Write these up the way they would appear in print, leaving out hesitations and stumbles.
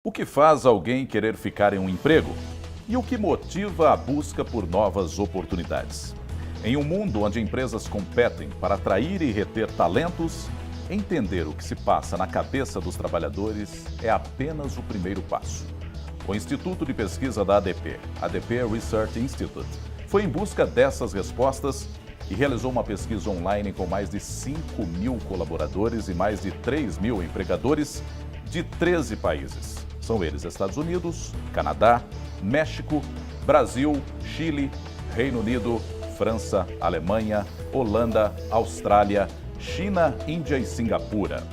O que faz alguém querer ficar em um emprego? E o que motiva a busca por novas oportunidades? Em um mundo onde empresas competem para atrair e reter talentos, entender o que se passa na cabeça dos trabalhadores é apenas o primeiro passo. O Instituto de Pesquisa da ADP Research Institute, foi em busca dessas respostas e realizou uma pesquisa online com mais de 5.000 colaboradores e mais de 3.000 empregadores de 13 países. São eles Estados Unidos, Canadá, México, Brasil, Chile, Reino Unido, França, Alemanha, Holanda, Austrália, China, Índia e Singapura.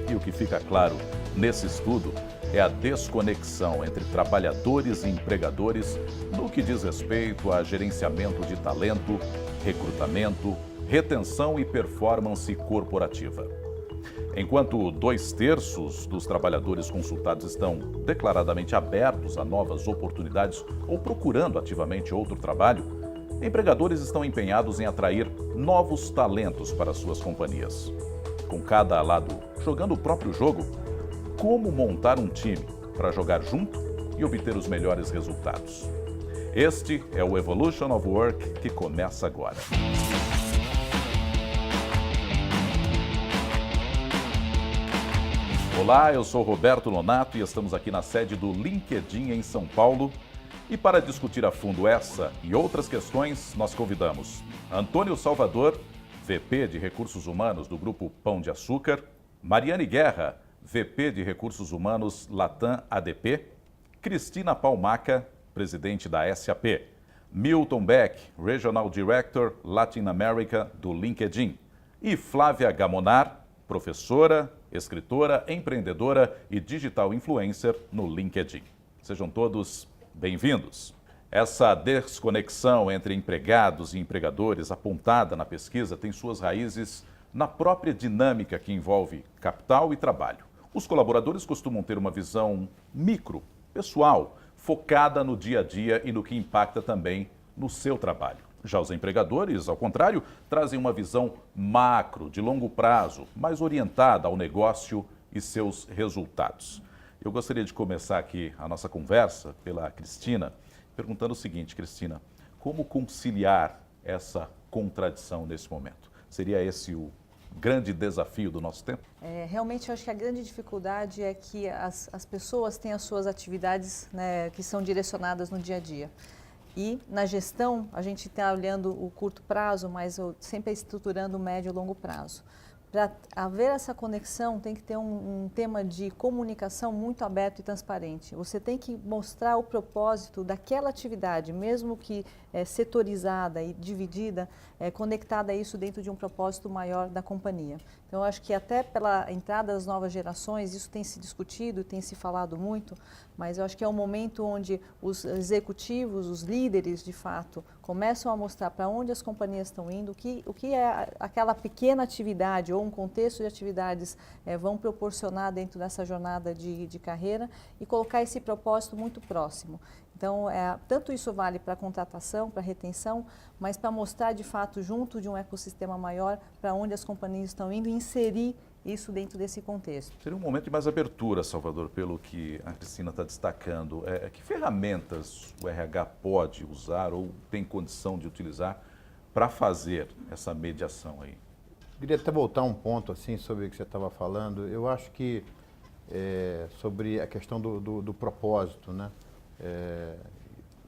E o que fica claro nesse estudo é a desconexão entre trabalhadores e empregadores no que diz respeito a gerenciamento de talento, recrutamento, retenção e performance corporativa. Enquanto 2/3 dos trabalhadores consultados estão declaradamente abertos a novas oportunidades ou procurando ativamente outro trabalho, empregadores estão empenhados em atrair novos talentos para suas companhias. Com cada lado jogando o próprio jogo, como montar um time para jogar junto e obter os melhores resultados? Este é o Evolution of Work que começa agora. Olá, eu sou Roberto Nonato e estamos aqui na sede do LinkedIn em São Paulo. E para discutir a fundo essa e outras questões, nós convidamos Antônio Salvador, VP de Recursos Humanos do Grupo Pão de Açúcar, Mariane Guerra, VP de Recursos Humanos Latam ADP, Cristina Palmaca, presidente da SAP, Milton Beck, Regional Director Latin America do LinkedIn e Flávia Gamonar, professora, escritora, empreendedora e digital influencer no LinkedIn. Sejam todos bem-vindos. Essa desconexão entre empregados e empregadores apontada na pesquisa tem suas raízes na própria dinâmica que envolve capital e trabalho. Os colaboradores costumam ter uma visão micro, pessoal, focada no dia a dia e no que impacta também no seu trabalho. Já os empregadores, ao contrário, trazem uma visão macro, de longo prazo, mais orientada ao negócio e seus resultados. Eu gostaria de começar aqui a nossa conversa pela Cristina, perguntando o seguinte, Cristina, como conciliar essa contradição nesse momento? Seria esse o grande desafio do nosso tempo? Realmente, eu acho que a grande dificuldade é que as pessoas têm as suas atividades, né, que são direcionadas no dia a dia. E na gestão, a gente está olhando o curto prazo, mas sempre estruturando o médio e longo prazo. Para haver essa conexão, tem que ter um tema de comunicação muito aberto e transparente. Você tem que mostrar o propósito daquela atividade, mesmo que setorizada e dividida, conectada a isso dentro de um propósito maior da companhia. Então, eu acho que até pela entrada das novas gerações, isso tem se discutido, tem se falado muito, mas eu acho que é um momento onde os executivos, os líderes, de fato, começam a mostrar para onde as companhias estão indo, o que é aquela pequena atividade ou um contexto de atividades vão proporcionar dentro dessa jornada de carreira e colocar esse propósito muito próximo. Então, tanto isso vale para a contratação, para a retenção, mas para mostrar de fato junto de um ecossistema maior para onde as companhias estão indo e inserir isso dentro desse contexto. Seria um momento de mais abertura, Salvador, pelo que a Cristina está destacando. Que ferramentas o RH pode usar ou tem condição de utilizar para fazer essa mediação aí? Queria até voltar um ponto assim sobre o que você estava falando. Eu acho que sobre a questão do propósito, né?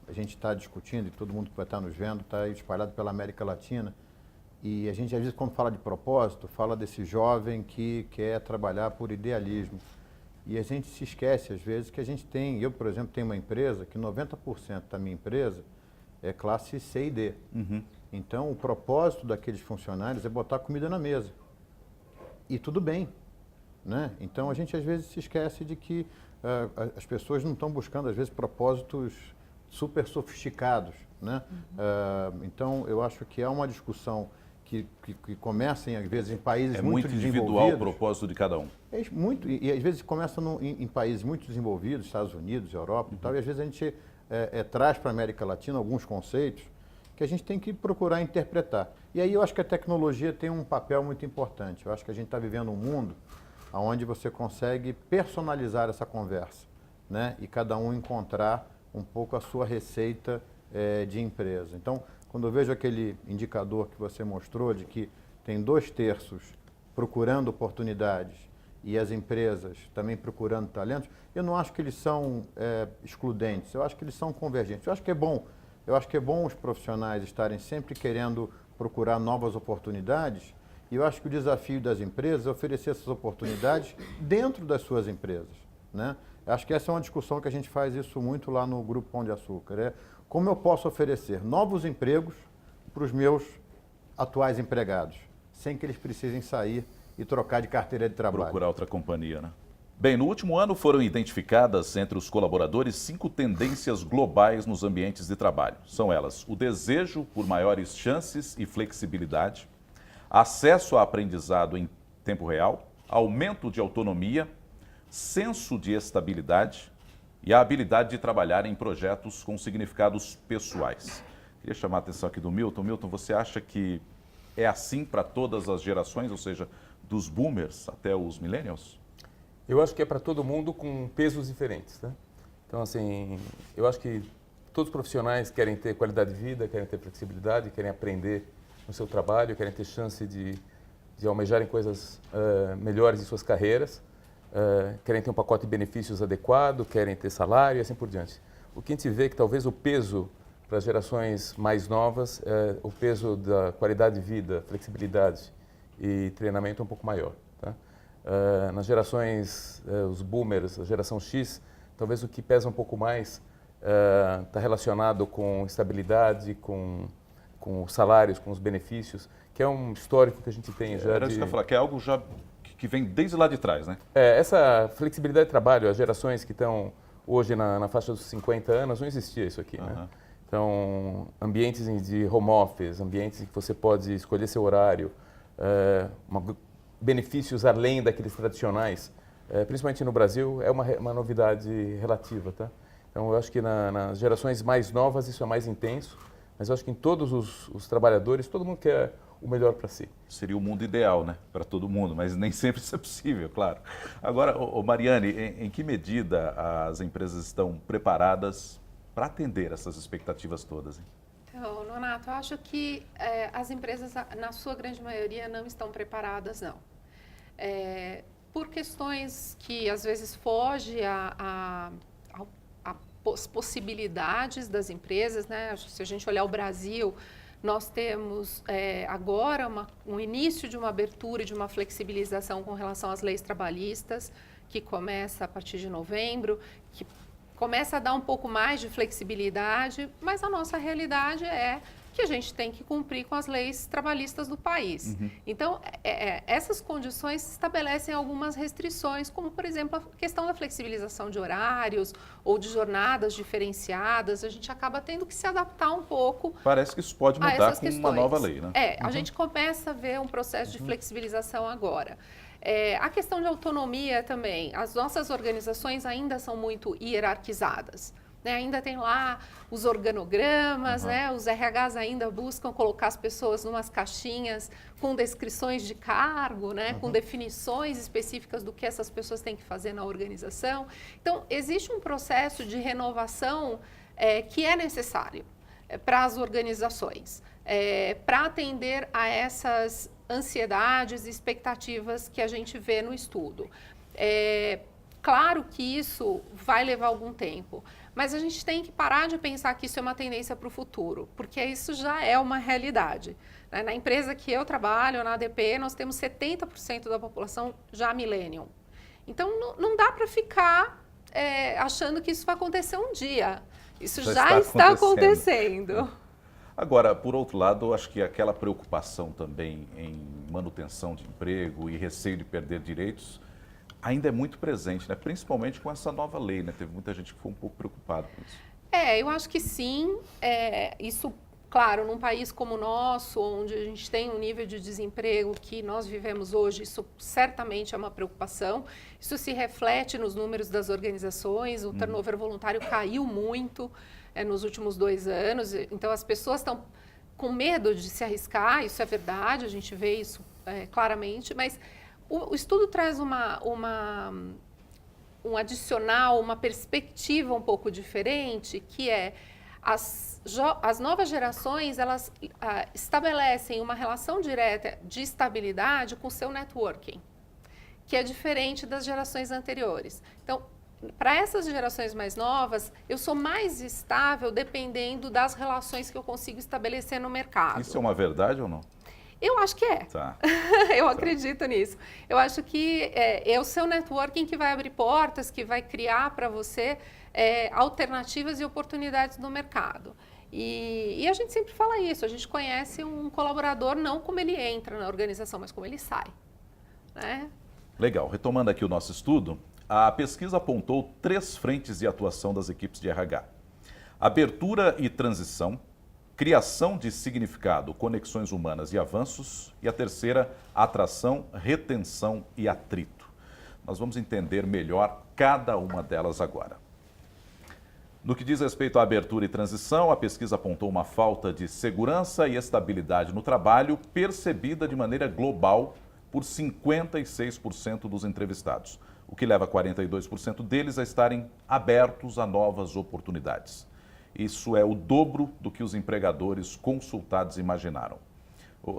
A gente está discutindo e todo mundo que vai estar nos vendo está espalhado pela América Latina. E a gente, às vezes, quando fala de propósito, fala desse jovem que quer trabalhar por idealismo. E a gente se esquece, às vezes, que a gente tem... Eu, por exemplo, tenho uma empresa que 90% da minha empresa é classe C e D. Uhum. Então, o propósito daqueles funcionários é botar comida na mesa. E tudo bem, né? Então, a gente, às vezes, se esquece de que as pessoas não estão buscando, às vezes, propósitos super sofisticados, né? Então, eu acho que é uma discussão que começa, às vezes, em países muito individual desenvolvidos. o propósito de cada um. E às vezes começa em países muito desenvolvidos, Estados Unidos, Europa e tal, e às vezes a gente traz para a América Latina alguns conceitos que a gente tem que procurar interpretar. E aí eu acho que a tecnologia tem um papel muito importante. Eu acho que a gente está vivendo um mundo onde você consegue personalizar essa conversa. né? E cada um encontrar um pouco a sua receita de empresa. Então, quando eu vejo aquele indicador que você mostrou de que tem 2/3 procurando oportunidades e as empresas também procurando talentos, eu não acho que eles são excludentes, eu acho que eles são convergentes. Eu acho que é bom os profissionais estarem sempre querendo procurar novas oportunidades, e eu acho que o desafio das empresas é oferecer essas oportunidades dentro das suas empresas, né? Eu acho que essa é uma discussão que a gente faz isso muito lá no Grupo Pão de Açúcar, como eu posso oferecer novos empregos para os meus atuais empregados, sem que eles precisem sair e trocar de carteira de trabalho. Procurar outra companhia, né? Bem, no último ano foram identificadas entre os colaboradores 5 tendências globais nos ambientes de trabalho. São elas: o desejo por maiores chances e flexibilidade, acesso a aprendizado em tempo real, aumento de autonomia, senso de estabilidade e a habilidade de trabalhar em projetos com significados pessoais. Queria chamar a atenção aqui do Milton. Milton, você acha que é assim para todas as gerações, ou seja, dos boomers até os millennials? Eu acho que é para todo mundo com pesos diferentes, né? Então, assim, eu acho que todos os profissionais querem ter qualidade de vida, querem ter flexibilidade, querem aprender no seu trabalho, querem ter chance de almejarem coisas melhores em suas carreiras, querem ter um pacote de benefícios adequado, querem ter salário e assim por diante. O que a gente vê é que talvez o peso para as gerações mais novas, o peso da qualidade de vida, flexibilidade e treinamento é um pouco maior, tá? Nas gerações, os boomers, a geração X, talvez o que pesa um pouco mais está relacionado com estabilidade, com os salários, com os benefícios, que é um histórico que a gente tem já. Era isso que eu ia falar, que é algo já que vem desde lá de trás, né? Essa flexibilidade de trabalho, as gerações que estão hoje na faixa dos 50 anos, não existia isso aqui, né? Então, ambientes de home office, ambientes em que você pode escolher seu horário, benefícios além daqueles tradicionais, principalmente no Brasil, é uma novidade relativa, tá? Então, eu acho que nas gerações mais novas isso é mais intenso, mas eu acho que em todos os trabalhadores, todo mundo quer o melhor para si. Seria o mundo ideal, né? Para todo mundo, mas nem sempre isso é possível, claro. Agora, Mariane, em que medida as empresas estão preparadas para atender essas expectativas todas, hein? Então, Nonato, eu acho que as empresas, na sua grande maioria, não estão preparadas, não. Por questões que, às vezes, fogem às possibilidades das empresas, né? Se a gente olhar o Brasil, nós temos agora um início de uma abertura e de uma flexibilização com relação às leis trabalhistas, que começa a partir de novembro, que começa a dar um pouco mais de flexibilidade, mas a nossa realidade é que a gente tem que cumprir com as leis trabalhistas do país. Então, essas condições estabelecem algumas restrições, como, por exemplo, a questão da flexibilização de horários ou de jornadas diferenciadas. A gente acaba tendo que se adaptar um pouco. Parece que isso pode mudar com uma nova lei, né? A gente começa a ver um processo de flexibilização agora. A questão de autonomia também. As nossas organizações ainda são muito hierarquizadas. Né? Ainda tem lá os organogramas, né? Os RHs ainda buscam colocar as pessoas em umas caixinhas com descrições de cargo, né? Com definições específicas do que essas pessoas têm que fazer na organização. Então, existe um processo de renovação que é necessário para as organizações, para atender a essas ansiedades e expectativas que a gente vê no estudo. Claro que isso vai levar algum tempo, mas a gente tem que parar de pensar que isso é uma tendência para o futuro, porque isso já é uma realidade. Na empresa que eu trabalho, na ADP, nós temos 70% da população já millennium. Então, não dá para ficar achando que isso vai acontecer um dia. Isso já está acontecendo. Agora, por outro lado, acho que aquela preocupação também em manutenção de emprego e receio de perder direitos ainda é muito presente, né? Principalmente com essa nova lei, né? Teve muita gente que foi um pouco preocupada com isso. Eu acho que sim. Isso, claro, num país como o nosso, onde a gente tem um nível de desemprego que nós vivemos hoje, isso certamente é uma preocupação. Isso se reflete nos números das organizações. O turnover voluntário caiu muito nos últimos 2 anos. Então, as pessoas estão com medo de se arriscar, isso é verdade, a gente vê isso claramente, mas o estudo traz um adicional, uma perspectiva um pouco diferente, que é as novas gerações, elas estabelecem uma relação direta de estabilidade com o seu networking, que é diferente das gerações anteriores. Então, para essas gerações mais novas, eu sou mais estável dependendo das relações que eu consigo estabelecer no mercado. Isso é uma verdade ou não? Eu acho que é. Tá. Eu acredito nisso. Eu acho que é o seu networking que vai abrir portas, que vai criar para você alternativas e oportunidades no mercado. E a gente sempre fala isso, a gente conhece um colaborador não como ele entra na organização, mas como ele sai. Né? Legal. Retomando aqui o nosso estudo, a pesquisa apontou 3 frentes de atuação das equipes de RH. Abertura e transição, criação de significado, conexões humanas e avanços, e a terceira, atração, retenção e atrito. Nós vamos entender melhor cada uma delas agora. No que diz respeito à abertura e transição, a pesquisa apontou uma falta de segurança e estabilidade no trabalho percebida de maneira global por 56% dos entrevistados, o que leva 42% deles a estarem abertos a novas oportunidades. Isso é o dobro do que os empregadores consultados imaginaram.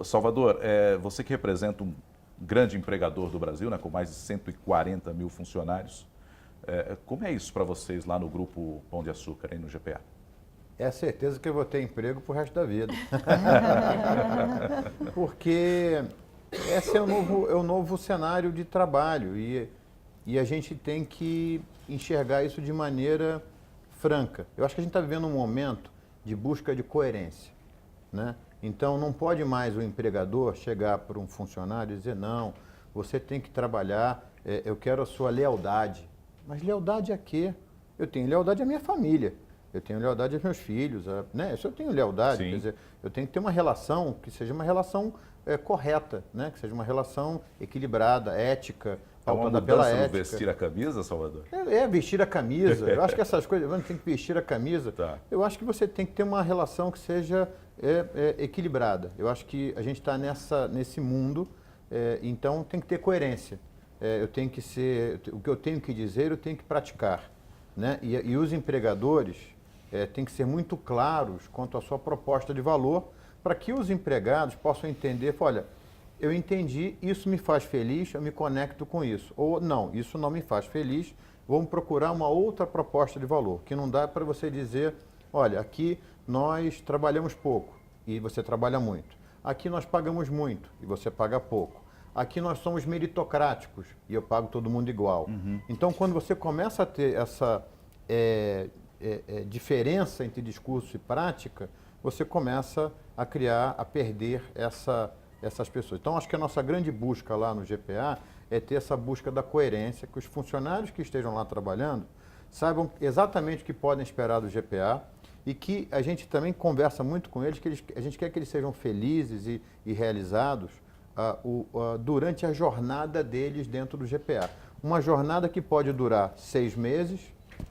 Salvador, você que representa um grande empregador do Brasil, né, com mais de 140 mil funcionários, como é isso para vocês lá no Grupo Pão de Açúcar, aí no GPA? É a certeza que eu vou ter emprego pro resto da vida. Porque esse é o novo cenário de trabalho e a gente tem que enxergar isso de maneira franca. Eu acho que a gente está vivendo um momento de busca de coerência, né? Então, não pode mais o empregador chegar para um funcionário e dizer, não, você tem que trabalhar, eu quero a sua lealdade. Mas lealdade a quê? Eu tenho lealdade à minha família, eu tenho lealdade aos meus filhos, né? Se eu tenho lealdade, quer dizer, eu tenho que ter uma relação que seja uma relação correta, né? Que seja uma relação equilibrada, ética, pautada pela ética. No vestir a camisa, Salvador? Vestir a camisa. Eu acho que essas coisas, você tem que vestir a camisa. Tá. Eu acho que você tem que ter uma relação que seja equilibrada. Eu acho que a gente está nesse mundo, então tem que ter coerência. Eu tenho que ser, o que eu tenho que dizer, eu tenho que praticar, né? E os empregadores têm que ser muito claros quanto à sua proposta de valor, para que os empregados possam entender, olha, eu entendi, isso me faz feliz, eu me conecto com isso. Ou não, isso não me faz feliz, vamos procurar uma outra proposta de valor, que não dá para você dizer, olha, aqui nós trabalhamos pouco e você trabalha muito. Aqui nós pagamos muito e você paga pouco. Aqui nós somos meritocráticos e eu pago todo mundo igual. Então, quando você começa a ter essa diferença entre discurso e prática, você começa a perder essas pessoas. Então, acho que a nossa grande busca lá no GPA é ter essa busca da coerência, que os funcionários que estejam lá trabalhando saibam exatamente o que podem esperar do GPA e que a gente também conversa muito com eles, que a gente quer que eles sejam felizes e realizados durante a jornada deles dentro do GPA. Uma jornada que pode durar 6 meses,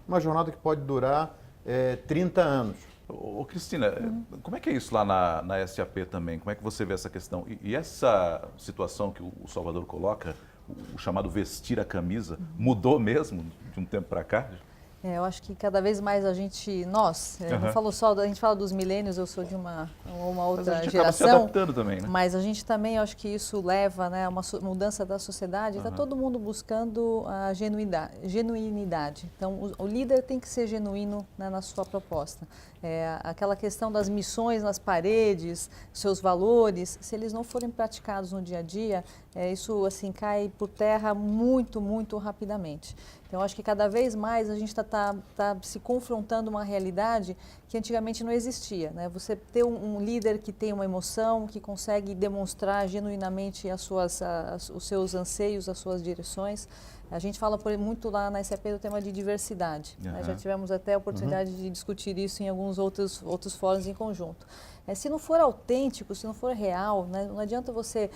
uma jornada que pode durar 30 anos. Ô, Cristina, como é que é isso lá na SAP também? Como é que você vê essa questão? E essa situação que o Salvador coloca, o chamado vestir a camisa, mudou mesmo de um tempo para cá? Eu acho que cada vez mais a gente, não falo só, a gente fala dos milênios, eu sou de uma outra mas a gente geração. acaba se adaptando também, né? Mas a gente também, eu acho que isso leva, né, a uma mudança da sociedade. Está todo mundo buscando a genuinidade. Então, o líder tem que ser genuíno, né, na sua proposta. Aquela questão das missões nas paredes, seus valores, se eles não forem praticados no dia a dia, isso assim cai por terra muito, muito rapidamente. Então, eu acho que cada vez mais a gente está se confrontando uma realidade que antigamente não existia, né? Você ter um líder que tem uma emoção, que consegue demonstrar genuinamente os seus anseios, as suas direções. A gente fala muito lá na SAP do tema de diversidade. Né? Já tivemos até a oportunidade de discutir isso em alguns outros fóruns em conjunto. Se não for autêntico, se não for real, né, não adianta você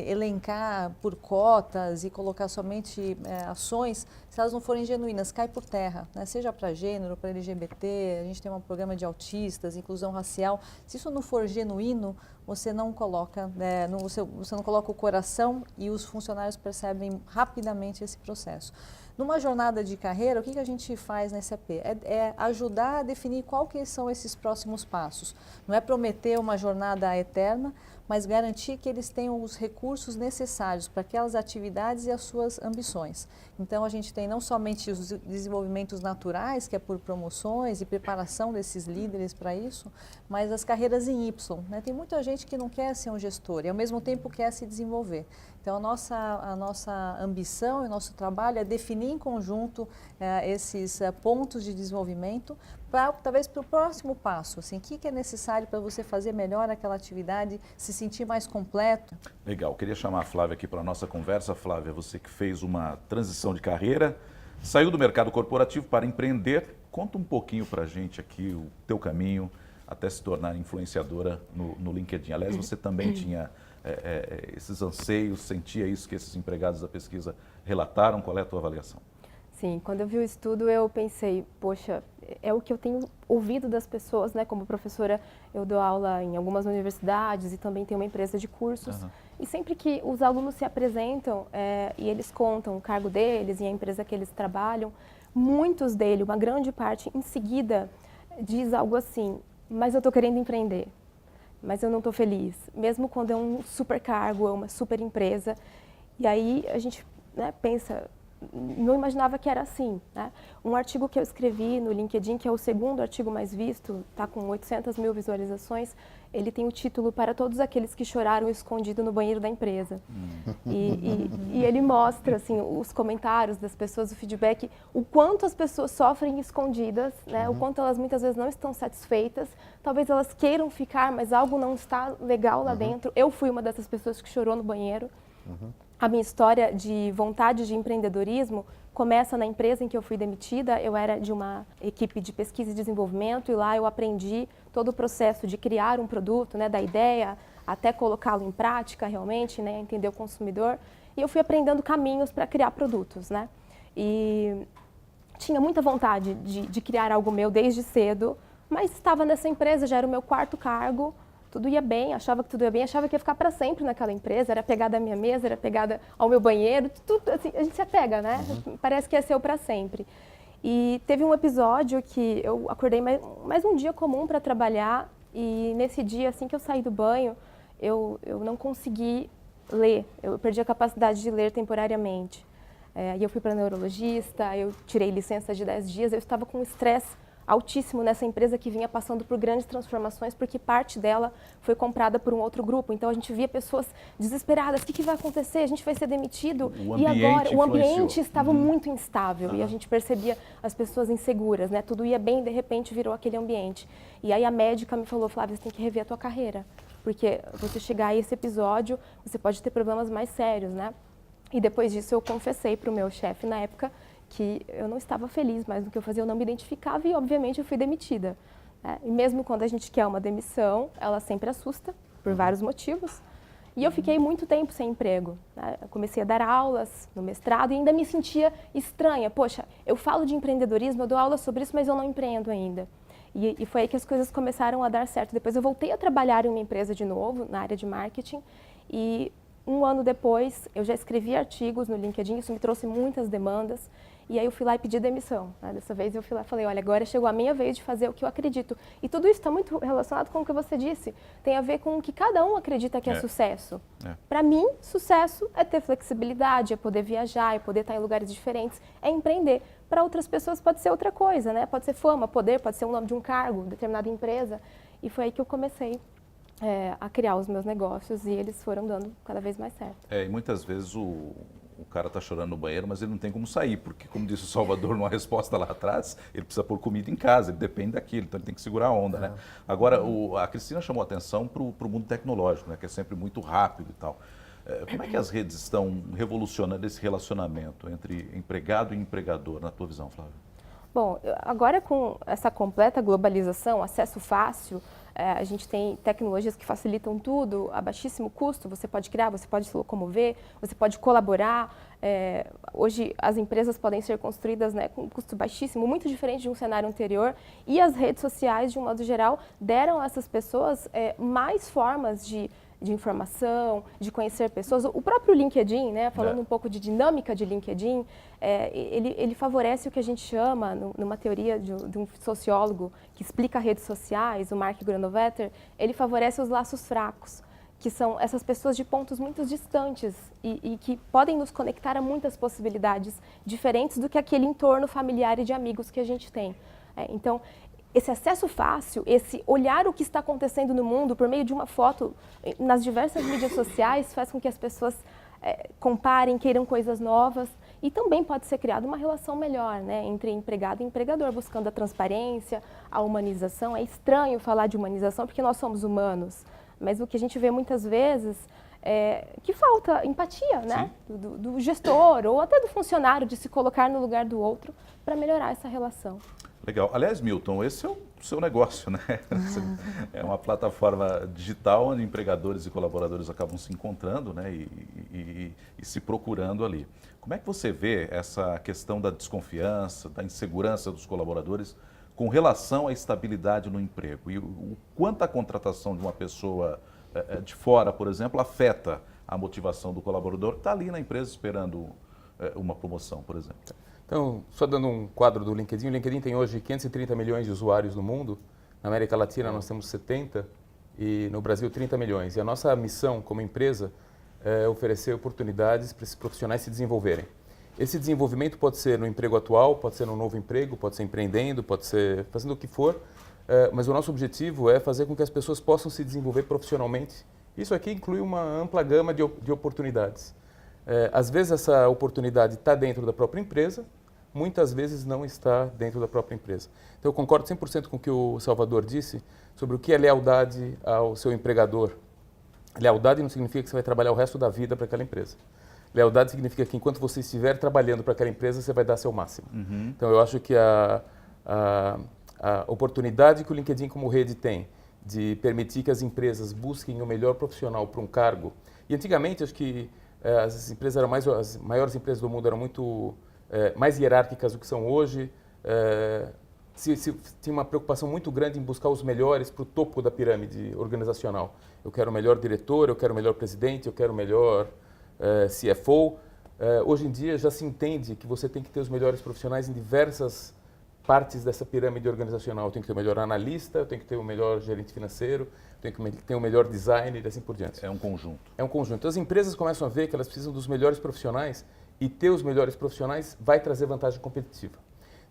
elencar por cotas e colocar somente ações, se elas não forem genuínas, cai por terra, né? Seja para gênero, para LGBT, a gente tem um programa de autistas, inclusão racial. Se isso não for genuíno, você não coloca, você não coloca o coração e os funcionários percebem rapidamente esse processo. Numa jornada de carreira, o que a gente faz na SAP? É ajudar a definir quais são esses próximos passos. Não é prometer uma jornada eterna, mas garantir que eles tenham os recursos necessários para aquelas atividades e as suas ambições. Então, a gente tem não somente os desenvolvimentos naturais, que é por promoções e preparação desses líderes para isso, mas as carreiras em Y, né? Tem muita gente que não quer ser um gestor e, ao mesmo tempo, quer se desenvolver. Então, a nossa ambição e o nosso trabalho é definir em conjunto esses pontos de desenvolvimento, talvez para o próximo passo, assim, o que é necessário para você fazer melhor aquela atividade, se sentir mais completo. Legal, queria chamar a Flávia aqui para a nossa conversa. Flávia, você que fez uma transição de carreira, saiu do mercado corporativo para empreender. Conta um pouquinho para a gente aqui o teu caminho até se tornar influenciadora no LinkedIn. Aliás, você também tinha esses anseios, sentia isso que esses empregados da pesquisa relataram. Qual é a tua avaliação? Sim, quando eu vi o estudo eu pensei, poxa, é o que eu tenho ouvido das pessoas, né? Como professora eu dou aula em algumas universidades e também tenho uma empresa de cursos. E sempre que os alunos se apresentam e eles contam o cargo deles e a empresa que eles trabalham, muitos deles, uma grande parte, em seguida diz algo assim, mas eu estou querendo empreender, mas eu não estou feliz, mesmo quando é um super cargo, é uma super empresa. E aí a gente, né, pensa, não imaginava que era assim, né? Um artigo que eu escrevi no LinkedIn, que é o segundo artigo mais visto, está com 800 mil visualizações, ele tem o título Para Todos Aqueles que Choraram Escondido no Banheiro da Empresa. E ele mostra assim, os comentários das pessoas, o feedback, o quanto as pessoas sofrem escondidas, né? O quanto elas muitas vezes não estão satisfeitas, talvez elas queiram ficar, mas algo não está legal lá dentro. Eu fui uma dessas pessoas que chorou no banheiro. A minha história de vontade de empreendedorismo começa na empresa em que eu fui demitida. Eu era de uma equipe de pesquisa e desenvolvimento e lá eu aprendi todo o processo de criar um produto, né, da ideia até colocá-lo em prática realmente, né, entender o consumidor. E eu fui aprendendo caminhos para criar produtos, né? E tinha muita vontade de criar algo meu desde cedo, mas estava nessa empresa, já era o meu quarto cargo. Tudo ia bem, achava que tudo ia bem, achava que ia ficar para sempre naquela empresa, era pegada à minha mesa, era pegada ao meu banheiro, tudo assim, a gente se apega, né? Parece que ia ser o para sempre. E teve um episódio que eu acordei mais um dia comum para trabalhar e nesse dia, assim que eu saí do banho, eu não consegui ler, eu perdi a capacidade de ler temporariamente. E eu fui para neurologista, eu tirei licença de 10 dias, eu estava com estresse altíssimo nessa empresa que vinha passando por grandes transformações, porque parte dela foi comprada por um outro grupo. Então a gente via pessoas desesperadas, o que vai acontecer? A gente vai ser demitido? E agora o ambiente estava muito instável e a gente percebia as pessoas inseguras, né? Tudo ia bem, de repente virou aquele ambiente. E aí a médica me falou, Flávia, você tem que rever a tua carreira, porque você chegar a esse episódio, você pode ter problemas mais sérios, né? E depois disso eu confessei para o meu chefe na época que eu não estava feliz mais no que eu fazia, eu não me identificava e, obviamente, eu fui demitida. E mesmo quando a gente quer uma demissão, ela sempre assusta, por vários motivos. E eu fiquei muito tempo sem emprego. Eu comecei a dar aulas no mestrado e ainda me sentia estranha. Poxa, eu falo de empreendedorismo, eu dou aula sobre isso, mas eu não empreendo ainda. E foi aí que as coisas começaram a dar certo. Depois eu voltei a trabalhar em uma empresa de novo, na área de marketing, e um ano depois eu já escrevi artigos no LinkedIn, isso me trouxe muitas demandas. E aí eu fui lá e pedi demissão. Dessa vez eu fui lá e falei, olha, agora chegou a minha vez de fazer o que eu acredito. E tudo isso está muito relacionado com o que você disse. Tem a ver com o que cada um acredita que é sucesso. Para mim, sucesso é ter flexibilidade, é poder viajar, é poder estar em lugares diferentes, é empreender. Para outras pessoas pode ser outra coisa, né? Pode ser fama, poder, pode ser o nome de um cargo, determinada empresa. E foi aí que eu comecei a criar os meus negócios e eles foram dando cada vez mais certo. E muitas vezes o cara está chorando no banheiro, mas ele não tem como sair, porque, como disse o Salvador numa resposta lá atrás, ele precisa pôr comida em casa, ele depende daquilo, então ele tem que segurar a onda, né? Agora, a Cristina chamou a atenção para o mundo tecnológico, né, que é sempre muito rápido e tal. Como é que as redes estão revolucionando esse relacionamento entre empregado e empregador, na tua visão, Flávia? Bom, agora com essa completa globalização, acesso fácil, a gente tem tecnologias que facilitam tudo a baixíssimo custo, você pode criar, você pode se locomover, você pode colaborar. Hoje as empresas podem ser construídas, né, com um custo baixíssimo, muito diferente de um cenário anterior, e as redes sociais, de um modo geral, deram a essas pessoas mais formas de de informação, de conhecer pessoas. O próprio LinkedIn, né, falando um pouco de dinâmica de LinkedIn, ele favorece o que a gente chama, numa teoria de um sociólogo que explica redes sociais, o Mark Granovetter, ele favorece os laços fracos, que são essas pessoas de pontos muito distantes e que podem nos conectar a muitas possibilidades diferentes do que aquele entorno familiar e de amigos que a gente tem. Então, esse acesso fácil, esse olhar o que está acontecendo no mundo por meio de uma foto nas diversas mídias sociais faz com que as pessoas comparem, queiram coisas novas e também pode ser criada uma relação melhor, né, entre empregado e empregador, buscando a transparência, a humanização. É estranho falar de humanização porque nós somos humanos, mas o que a gente vê muitas vezes é que falta empatia, né, do gestor ou até do funcionário de se colocar no lugar do outro para melhorar essa relação. Legal. Aliás, Milton, esse é o seu negócio, né? É uma plataforma digital onde empregadores e colaboradores acabam se encontrando, né? E se procurando ali. Como é que você vê essa questão da desconfiança, da insegurança dos colaboradores com relação à estabilidade no emprego? E o quanto a contratação de uma pessoa de fora, por exemplo, afeta a motivação do colaborador que está ali na empresa esperando uma promoção, por exemplo? Então, só dando um quadro do LinkedIn, o LinkedIn tem hoje 530 milhões de usuários no mundo, na América Latina nós temos 70 e no Brasil 30 milhões. E a nossa missão como empresa é oferecer oportunidades para esses profissionais se desenvolverem. Esse desenvolvimento pode ser no emprego atual, pode ser no novo emprego, pode ser empreendendo, pode ser fazendo o que for, mas o nosso objetivo é fazer com que as pessoas possam se desenvolver profissionalmente. Isso aqui inclui uma ampla gama de oportunidades. Às vezes essa oportunidade está dentro da própria empresa, muitas vezes não está dentro da própria empresa. Então eu concordo 100% com o que o Salvador disse sobre o que é lealdade ao seu empregador. Lealdade não significa que você vai trabalhar o resto da vida para aquela empresa. Lealdade significa que enquanto você estiver trabalhando para aquela empresa, você vai dar seu máximo. Então eu acho que a oportunidade que o LinkedIn como rede tem de permitir que as empresas busquem o melhor profissional para um cargo. E antigamente acho que as empresas eram as maiores empresas do mundo eram muito mais hierárquicas do que são hoje. Tinha uma preocupação muito grande em buscar os melhores para o topo da pirâmide organizacional. Eu quero o melhor diretor, eu quero o melhor presidente, eu quero o melhor CFO. Hoje em dia já se entende que você tem que ter os melhores profissionais em diversas partes dessa pirâmide organizacional. Eu tenho que ter o melhor analista, eu tenho que ter o melhor gerente financeiro, eu tenho que ter o melhor designer e assim por diante. É um conjunto. É um conjunto. Então as empresas começam a ver que elas precisam dos melhores profissionais e ter os melhores profissionais vai trazer vantagem competitiva.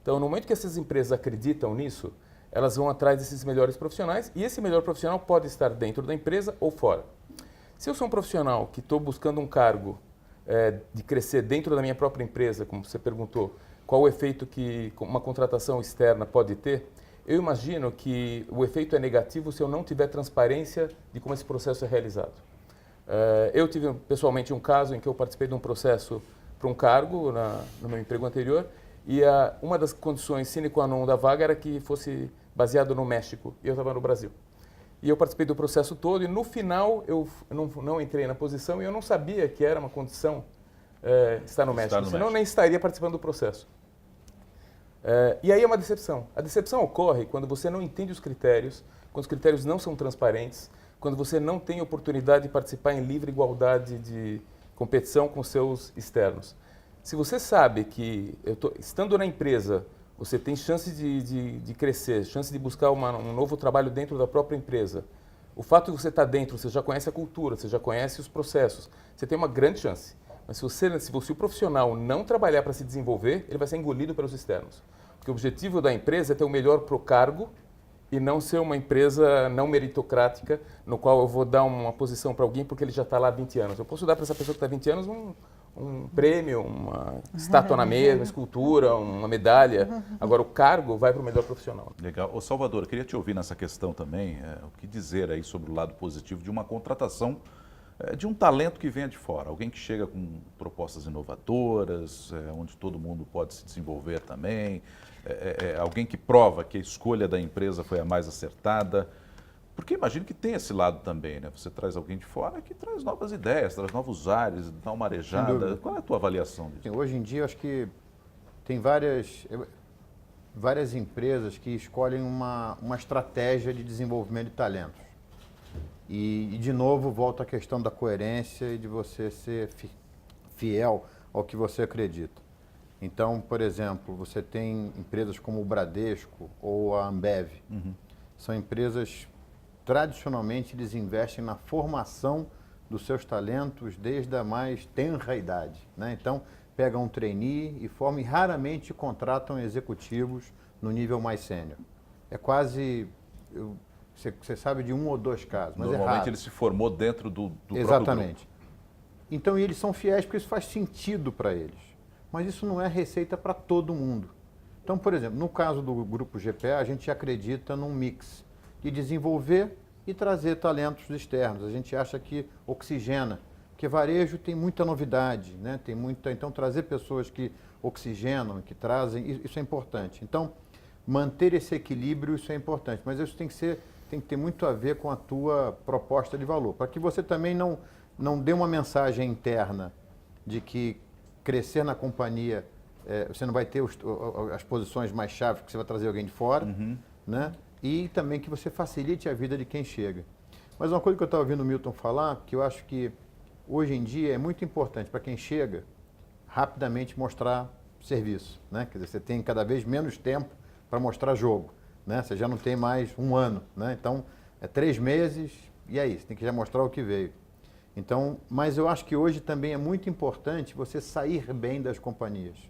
Então no momento que essas empresas acreditam nisso, elas vão atrás desses melhores profissionais e esse melhor profissional pode estar dentro da empresa ou fora. Se eu sou um profissional que estou buscando um cargo de crescer dentro da minha própria empresa, como você perguntou, qual o efeito que uma contratação externa pode ter, eu imagino que o efeito é negativo se eu não tiver transparência de como esse processo é realizado. Eu tive pessoalmente um caso em que eu participei de um processo para um cargo no meu emprego anterior e uma das condições sine qua non da vaga era que fosse baseado no México e eu estava no Brasil. E eu participei do processo todo e no final eu não entrei na posição e eu não sabia que era uma condição estar no México, senão nem estaria participando do processo. E aí é uma decepção. A decepção ocorre quando você não entende os critérios, quando os critérios não são transparentes, quando você não tem oportunidade de participar em livre igualdade de competição com seus externos. Se você sabe que, estando na empresa, você tem chance de crescer, chance de buscar um novo trabalho dentro da própria empresa, o fato de você estar dentro, você já conhece a cultura, você já conhece os processos, você tem uma grande chance. Mas se o profissional não trabalhar para se desenvolver, ele vai ser engolido pelos externos. Porque o objetivo da empresa é ter o melhor para o cargo e não ser uma empresa não meritocrática, no qual eu vou dar uma posição para alguém porque ele já está lá há 20 anos. Eu posso dar para essa pessoa que está há 20 anos um prêmio, uma estátua na mesa, uma escultura, uma medalha. Agora, o cargo vai para o melhor profissional. Legal. Ô Salvador, eu queria te ouvir nessa questão também, o que dizer aí sobre o lado positivo de uma contratação de um talento que venha de fora, alguém que chega com propostas inovadoras, onde todo mundo pode se desenvolver também, alguém que prova que a escolha da empresa foi a mais acertada, porque imagino que tem esse lado também, né? Você traz alguém de fora que traz novas ideias, traz novos ares, dá uma arejada. Qual é a tua avaliação disso? Hoje em dia, acho que tem várias empresas que escolhem uma estratégia de desenvolvimento de talentos. E de novo, volta à questão da coerência e de você ser fiel ao que você acredita. Então, por exemplo, você tem empresas como o Bradesco ou a Ambev. São empresas, tradicionalmente, eles investem na formação dos seus talentos desde a mais tenra idade, né? Então, pegam um trainee e formam e raramente contratam executivos no nível mais sênior. É quase... Você sabe de 1 ou 2 casos, mas Normalmente é raro. ele se formou dentro do Exatamente. próprio Então, eles são fiéis porque isso faz sentido para eles. Mas isso não é receita para todo mundo. Então, por exemplo, no caso do Grupo GPA, a gente acredita num mix de desenvolver e trazer talentos externos. A gente acha que oxigena, porque varejo tem muita novidade, né? Tem muita, então, trazer pessoas que oxigenam, que trazem, isso é importante. Então, manter esse equilíbrio, isso é importante. Mas isso tem que ter muito a ver com a tua proposta de valor, para que você também não dê uma mensagem interna de que crescer na companhia, você não vai ter as posições mais chaves, que você vai trazer alguém de fora, né? E também que você facilite a vida de quem chega. Mas uma coisa que eu estava ouvindo o Milton falar, que eu acho que hoje em dia é muito importante para quem chega, rapidamente mostrar serviço, né? Quer dizer, você tem cada vez menos tempo para mostrar jogo, né? Você já não tem mais 1 ano, né? Então, 3 meses, e aí? Você tem que já mostrar o que veio. Então, mas eu acho que hoje também é muito importante você sair bem das companhias.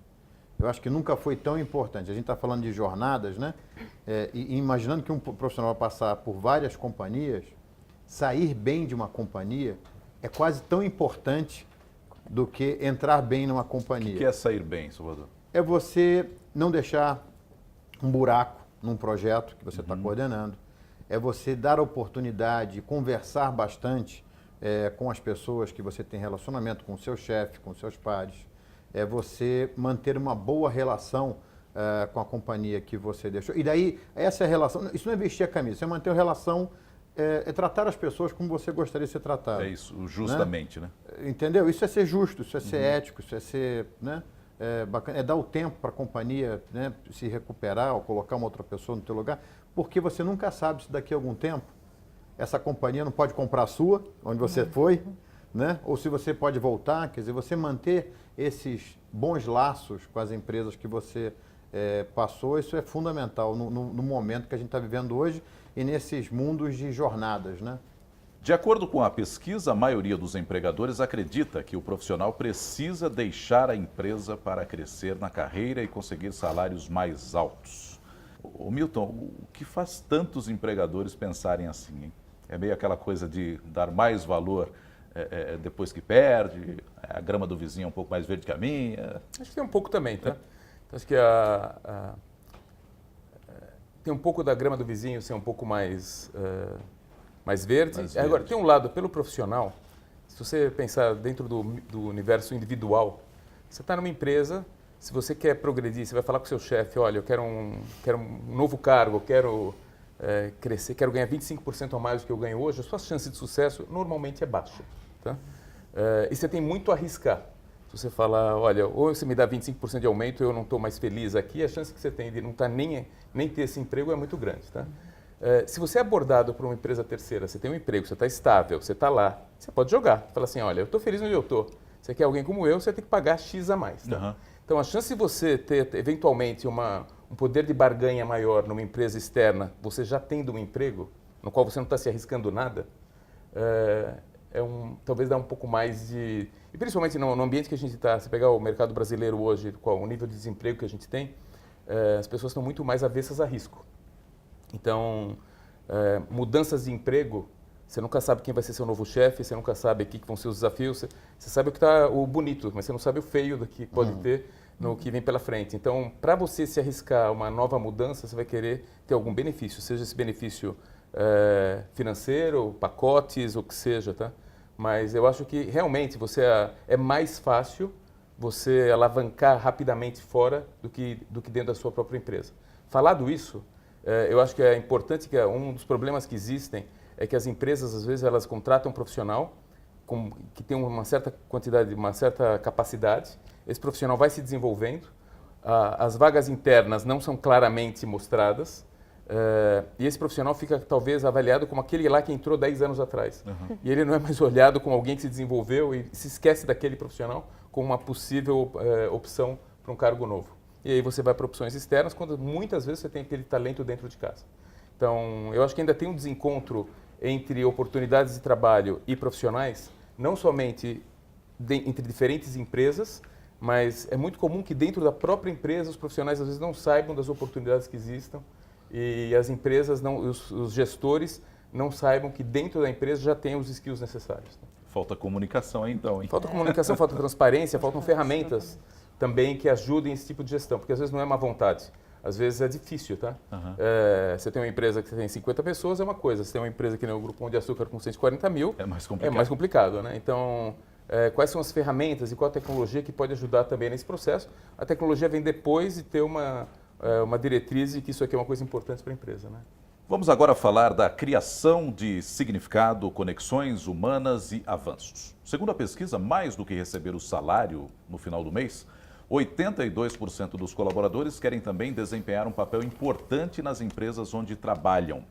Eu acho que nunca foi tão importante. A gente está falando de jornadas, né? E imaginando que um profissional vai passar por várias companhias, sair bem de uma companhia é quase tão importante do que entrar bem numa companhia. O que é sair bem, Salvador? É você não deixar um buraco num projeto que você está coordenando. É você dar a oportunidade, conversar bastante com as pessoas que você tem relacionamento, com o seu chefe, com os seus pares. É você manter uma boa relação com a companhia que você deixou. E daí, essa é a relação, isso não é vestir a camisa, isso é manter uma relação, é tratar as pessoas como você gostaria de ser tratado. É isso, justamente, né? Entendeu? Isso é ser justo, isso é ser ético, isso é ser, né, bacana, é dar o tempo para a companhia, né, se recuperar ou colocar uma outra pessoa no teu lugar, porque você nunca sabe se daqui a algum tempo essa companhia não pode comprar a sua, onde você foi, né? Ou se você pode voltar, quer dizer, você manter esses bons laços com as empresas que você passou, isso é fundamental no momento que a gente está vivendo hoje e nesses mundos de jornadas, né? De acordo com a pesquisa, a maioria dos empregadores acredita que o profissional precisa deixar a empresa para crescer na carreira e conseguir salários mais altos. Ô Milton, o que faz tantos empregadores pensarem assim, hein? É meio aquela coisa de dar mais valor depois que perde, a grama do vizinho é um pouco mais verde que a minha. Acho que tem um pouco também, tá? Então, acho que tem um pouco da grama do vizinho ser um pouco mais verde. Agora, tem um lado, pelo profissional, se você pensar dentro do universo individual, você está numa empresa, se você quer progredir, você vai falar com o seu chefe, olha, eu quero um novo cargo, eu quero crescer, quero ganhar 25% a mais do que eu ganho hoje, a sua chance de sucesso normalmente é baixa. Tá? E você tem muito a arriscar. Se você falar, olha, ou você me dá 25% de aumento, eu não estou mais feliz aqui, a chance que você tem de não estar nem ter esse emprego é muito grande. Tá? Se você é abordado por uma empresa terceira, você tem um emprego, você está estável, você está lá, você pode jogar. Fala assim, olha, eu estou feliz onde eu estou. Você quer alguém como eu, você tem que pagar X a mais. Tá? Então, a chance de você ter, eventualmente, um poder de barganha maior numa empresa externa, você já tendo um emprego, no qual você não está se arriscando nada, talvez dá um pouco mais de... E principalmente no ambiente que a gente está, se pegar o mercado brasileiro hoje, o nível de desemprego que a gente tem, as pessoas estão muito mais avessas a risco. Então, mudanças de emprego, você nunca sabe quem vai ser seu novo chefe, você nunca sabe o que vão ser os desafios, você sabe o que está o bonito, mas você não sabe o feio do que pode ter no que vem pela frente. Então, para você se arriscar uma nova mudança, você vai querer ter algum benefício, seja esse benefício financeiro, pacotes, o que seja, tá? Mas eu acho que realmente é mais fácil você alavancar rapidamente fora do que dentro da sua própria empresa. Falado isso, eu acho que é importante que um dos problemas que existem é que as empresas, às vezes, elas contratam um profissional que tem uma certa quantidade, uma certa capacidade, esse profissional vai se desenvolvendo, as vagas internas não são claramente mostradas, E esse profissional fica talvez avaliado como aquele lá que entrou 10 anos atrás. E ele não é mais olhado como alguém que se desenvolveu e se esquece daquele profissional como uma possível opção para um cargo novo. E aí você vai para opções externas, quando muitas vezes você tem aquele talento dentro de casa. Então, eu acho que ainda tem um desencontro entre oportunidades de trabalho e profissionais, não somente entre diferentes empresas, mas é muito comum que dentro da própria empresa os profissionais às vezes não saibam das oportunidades que existam e as empresas, os gestores não saibam que dentro da empresa já tem os skills necessários. Falta comunicação aí, então, hein? Falta comunicação, falta transparência, faltam ferramentas também que ajudem esse tipo de gestão, porque às vezes não é má vontade, às vezes é difícil, tá? Você tem uma empresa que tem 50 pessoas, é uma coisa, você tem uma empresa que nem o Grupo Pão de Açúcar com 140 mil, É mais complicado. é mais complicado, né? Então, quais são as ferramentas e qual a tecnologia que pode ajudar também nesse processo? A tecnologia vem depois de ter uma diretriz e que isso aqui é uma coisa importante para a empresa, né? Vamos agora falar da criação de significado, conexões humanas e avanços. Segundo a pesquisa, mais do que receber o salário no final do mês, 82% dos colaboradores querem também desempenhar um papel importante nas empresas onde trabalham.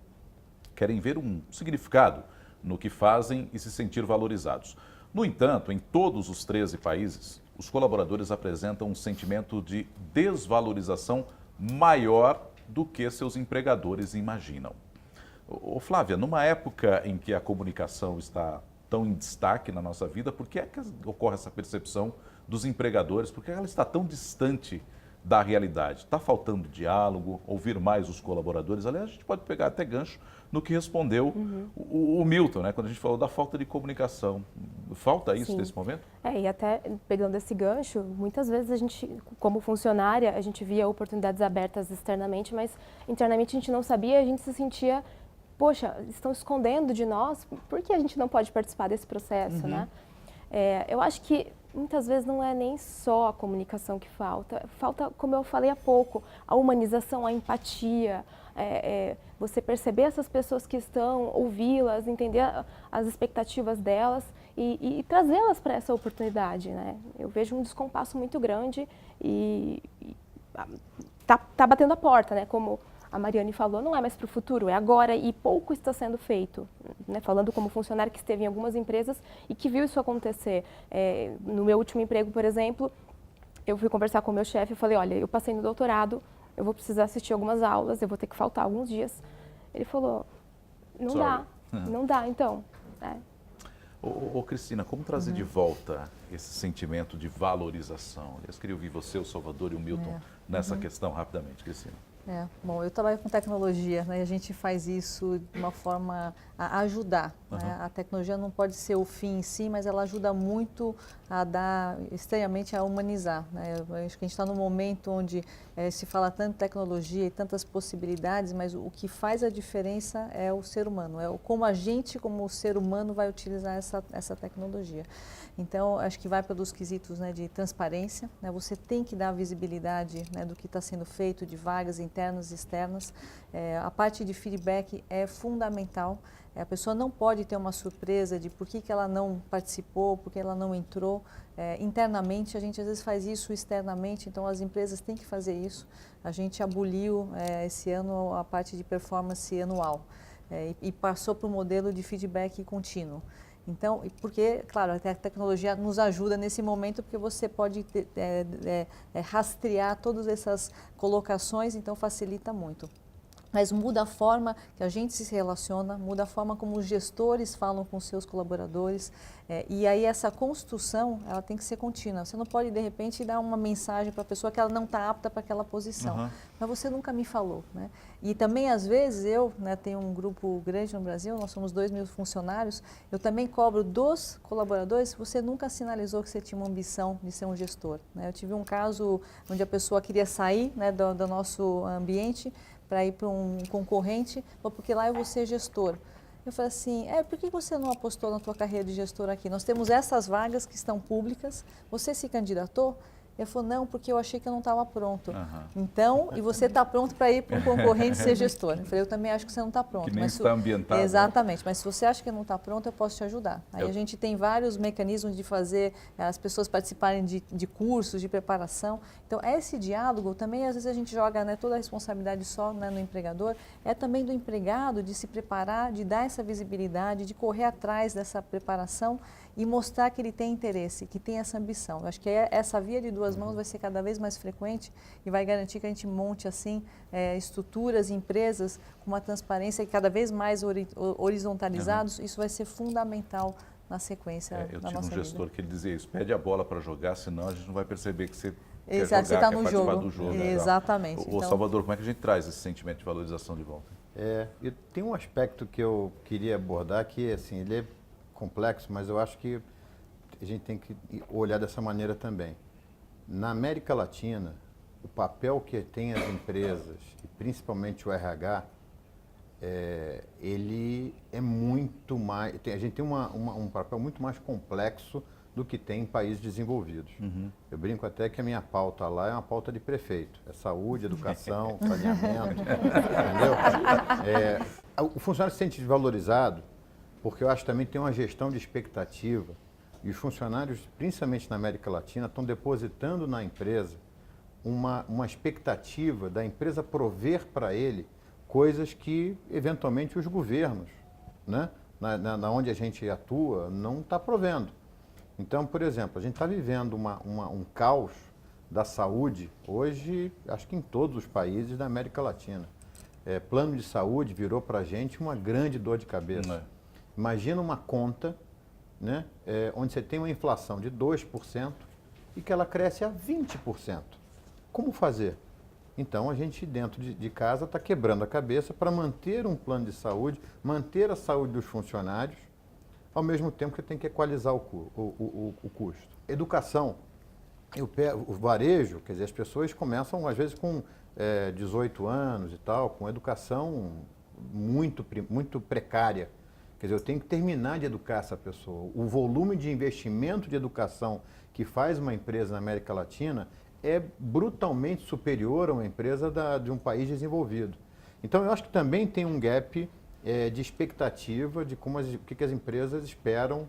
Querem ver um significado no que fazem e se sentir valorizados. No entanto, em todos os 13 países, os colaboradores apresentam um sentimento de desvalorização maior do que seus empregadores imaginam. Ô Flávia, numa época em que a comunicação está tão em destaque na nossa vida, por que é que ocorre essa percepção dos empregadores? Por que ela está tão distante da realidade? Está faltando diálogo, ouvir mais os colaboradores? Aliás, a gente pode pegar até gancho no que respondeu o Milton, né? Quando a gente falou da falta de comunicação. Falta isso nesse momento? E até pegando esse gancho, muitas vezes a gente, como funcionária, a gente via oportunidades abertas externamente, mas internamente a gente não sabia, a gente se sentia, poxa, estão escondendo de nós, por que a gente não pode participar desse processo, né? Eu acho que muitas vezes não é nem só a comunicação que falta, como eu falei há pouco, a humanização, a empatia, você perceber essas pessoas que estão, ouvi-las, entender as expectativas delas e trazê-las para essa oportunidade, né? Eu vejo um descompasso muito grande e tá batendo a porta, né? Como a Mariane falou, não é mais para o futuro, é agora e pouco está sendo feito, né? Falando como funcionário que esteve em algumas empresas e que viu isso acontecer. No meu último emprego, por exemplo, eu fui conversar com o meu chefe e falei, olha, eu passei no doutorado, eu vou precisar assistir algumas aulas, eu vou ter que faltar alguns dias. Ele falou, não dá, então. Ô Cristina, como trazer de volta esse sentimento de valorização? Eu queria ouvir você, o Salvador e o Milton nessa questão rapidamente, Cristina. Bom, eu trabalho com tecnologia, né, e a gente faz isso de uma forma a ajudar. Né? A tecnologia não pode ser o fim em si, mas ela ajuda muito a dar, estranhamente, a humanizar. Né? Eu acho que a gente está num momento onde se fala tanto tecnologia e tantas possibilidades, mas o que faz a diferença é o ser humano, é como a gente, como ser humano, vai utilizar essa tecnologia. Então, acho que vai pelos quesitos, né, de transparência, né? Você tem que dar visibilidade, né, do que está sendo feito, de vagas internas e externas. A parte de feedback é fundamental. A pessoa não pode ter uma surpresa de por que ela não participou, por que ela não entrou. Internamente, a gente às vezes faz isso externamente, então as empresas têm que fazer isso. A gente aboliu esse ano a parte de performance anual e passou para o modelo de feedback contínuo. Então, porque, claro, a tecnologia nos ajuda nesse momento, porque você pode rastrear todas essas colocações, então facilita muito. Mas muda a forma que a gente se relaciona, muda a forma como os gestores falam com seus colaboradores. E aí essa construção, ela tem que ser contínua. Você não pode, de repente, dar uma mensagem para a pessoa que ela não está apta para aquela posição. Mas você nunca me falou. Né? E também, às vezes, eu tenho um grupo grande no Brasil, nós somos 2.000 funcionários, eu também cobro dos colaboradores, você nunca sinalizou que você tinha uma ambição de ser um gestor. Né? Eu tive um caso onde a pessoa queria sair, né, do nosso ambiente, para ir para um concorrente, porque lá eu vou ser gestor. Eu falei assim, por que você não apostou na tua carreira de gestor aqui? Nós temos essas vagas que estão públicas, você se candidatou? Ele falou, não, porque eu achei que eu não estava pronto. Então, e você está pronto para ir para um concorrente ser gestor. Eu falei, eu também acho que você não está pronto. Que nem mas está ambientado. Exatamente, mas se você acha que não está pronto, eu posso te ajudar. Aí a gente tem vários mecanismos de fazer as pessoas participarem de cursos, de preparação. Então, esse diálogo também, às vezes a gente joga, né, toda a responsabilidade só, né, no empregador, é também do empregado de se preparar, de dar essa visibilidade, de correr atrás dessa preparação e mostrar que ele tem interesse, que tem essa ambição. Eu acho que essa via de duas mãos vai ser cada vez mais frequente e vai garantir que a gente monte assim estruturas e empresas com uma transparência cada vez mais horizontalizados. Isso vai ser fundamental na sequência da Eu nossa tive um vida. gestor que ele dizia isso, pede a bola para jogar, senão a gente não vai perceber que você quer Exato, você jogar, está quer no participar jogo. do jogo. Exatamente. Ô, Salvador, como é que a gente traz esse sentimento de valorização de volta? E tem um aspecto que eu queria abordar que, assim, ele é complexo, mas eu acho que a gente tem que olhar dessa maneira também. Na América Latina, o papel que tem as empresas, e principalmente o RH, ele é muito mais... a gente tem um papel muito mais complexo do que tem em países desenvolvidos. Eu brinco até que a minha pauta lá é uma pauta de prefeito. É saúde, educação, saneamento, entendeu? O funcionário se sente desvalorizado porque eu acho que também tem uma gestão de expectativa e os funcionários, principalmente na América Latina, estão depositando na empresa uma expectativa da empresa prover para ele coisas que, eventualmente, os governos, né, na onde a gente atua, não está provendo. Então, por exemplo, a gente está vivendo um caos da saúde hoje, acho que em todos os países da América Latina. Plano de saúde virou para a gente uma grande dor de cabeça. Imagina uma conta, né, onde você tem uma inflação de 2% e que ela cresce a 20%. Como fazer? Então, a gente dentro de casa está quebrando a cabeça para manter um plano de saúde, manter a saúde dos funcionários, ao mesmo tempo que tem que equalizar o custo. Educação, o varejo, quer dizer, as pessoas começam às vezes com 18 anos e tal, com educação muito precária. Quer dizer, eu tenho que terminar de educar essa pessoa. O volume de investimento de educação que faz uma empresa na América Latina é brutalmente superior a uma empresa de um país desenvolvido. Então, eu acho que também tem um gap de expectativa de o que as empresas esperam,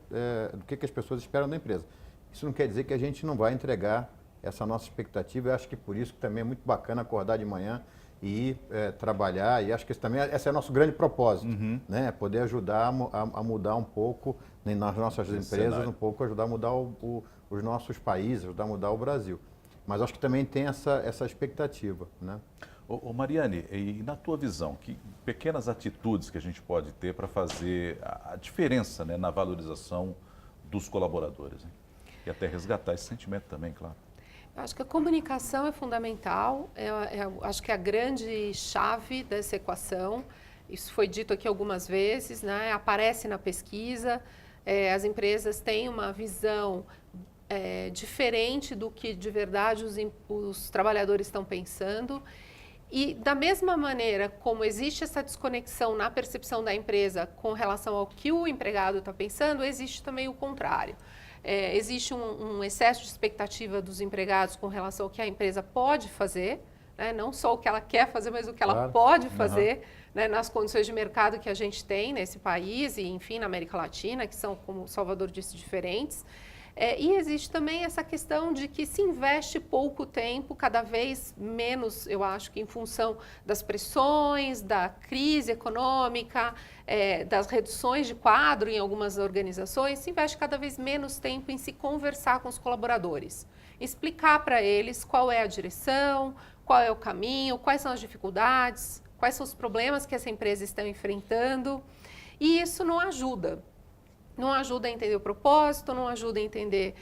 do que as pessoas esperam da empresa. Isso não quer dizer que a gente não vai entregar essa nossa expectativa. Eu acho que por isso que também é muito bacana acordar de manhã e trabalhar. E acho que esse é o nosso grande propósito, né? Poder ajudar a mudar um pouco, né, nas nossas empresas, um pouco ajudar a mudar os nossos países, ajudar a mudar o Brasil. Mas acho que também tem essa expectativa, né? Ô Mariane, e na tua visão, que pequenas atitudes que a gente pode ter para fazer a diferença, né, na valorização dos colaboradores, né? E até resgatar esse sentimento também, claro. Eu acho que a comunicação é fundamental, acho que é a grande chave dessa equação. Isso foi dito aqui algumas vezes, né? Aparece na pesquisa, as empresas têm uma visão diferente do que de verdade os trabalhadores estão pensando. E da mesma maneira como existe essa desconexão na percepção da empresa com relação ao que o empregado está pensando, existe também o contrário. Existe um excesso de expectativa dos empregados com relação ao que a empresa pode fazer, né? Não só o que ela quer fazer, mas o que ela pode fazer, né? Nas condições de mercado que a gente tem nesse país e, enfim, na América Latina, que são, como o Salvador disse, diferentes. E existe também essa questão de que se investe pouco tempo, cada vez menos, eu acho que em função das pressões, da crise econômica, das reduções de quadro em algumas organizações, se investe cada vez menos tempo em se conversar com os colaboradores, explicar para eles qual é a direção, qual é o caminho, quais são as dificuldades, quais são os problemas que essa empresa está enfrentando, e isso não ajuda. Não ajuda a entender o propósito, não ajuda a entender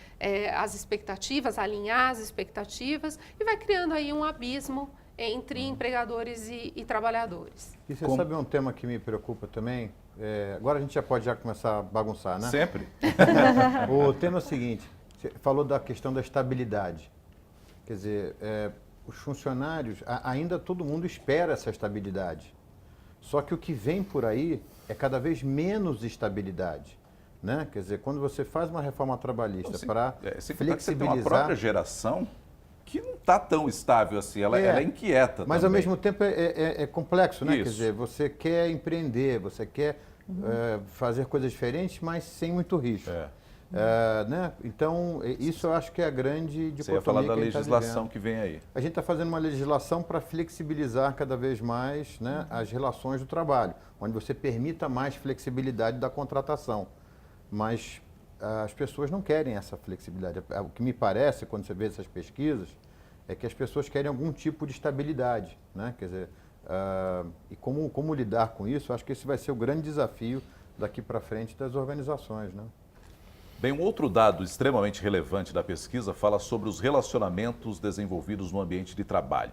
as expectativas, a alinhar as expectativas e vai criando aí um abismo entre empregadores e trabalhadores. E você sabe um tema que me preocupa também? Agora a gente já pode começar a bagunçar, né? Sempre. O tema é o seguinte, você falou da questão da estabilidade. Quer dizer, os funcionários, ainda todo mundo espera essa estabilidade. Só que o que vem por aí é cada vez menos estabilidade. Né? Quer dizer, quando você faz uma reforma trabalhista para flexibilizar... Você tem uma própria geração que não está tão estável assim, ela é inquieta Mas também. ao mesmo tempo é complexo, né? Isso. Quer dizer, você quer empreender, você quer fazer coisas diferentes, mas sem muito risco. Né? Então, isso eu acho que é a grande dicotomia. Você ia falar da que a gente tá legislação vivendo. que vem aí. A gente está fazendo uma legislação para flexibilizar cada vez mais, né, as relações do trabalho, onde você permita mais flexibilidade da contratação. Mas as pessoas não querem essa flexibilidade. O que me parece, quando você vê essas pesquisas, é que as pessoas querem algum tipo de estabilidade, né? Quer dizer, e como lidar com isso, acho que esse vai ser o grande desafio daqui para frente das organizações, né? Bem, um outro dado extremamente relevante da pesquisa fala sobre os relacionamentos desenvolvidos no ambiente de trabalho.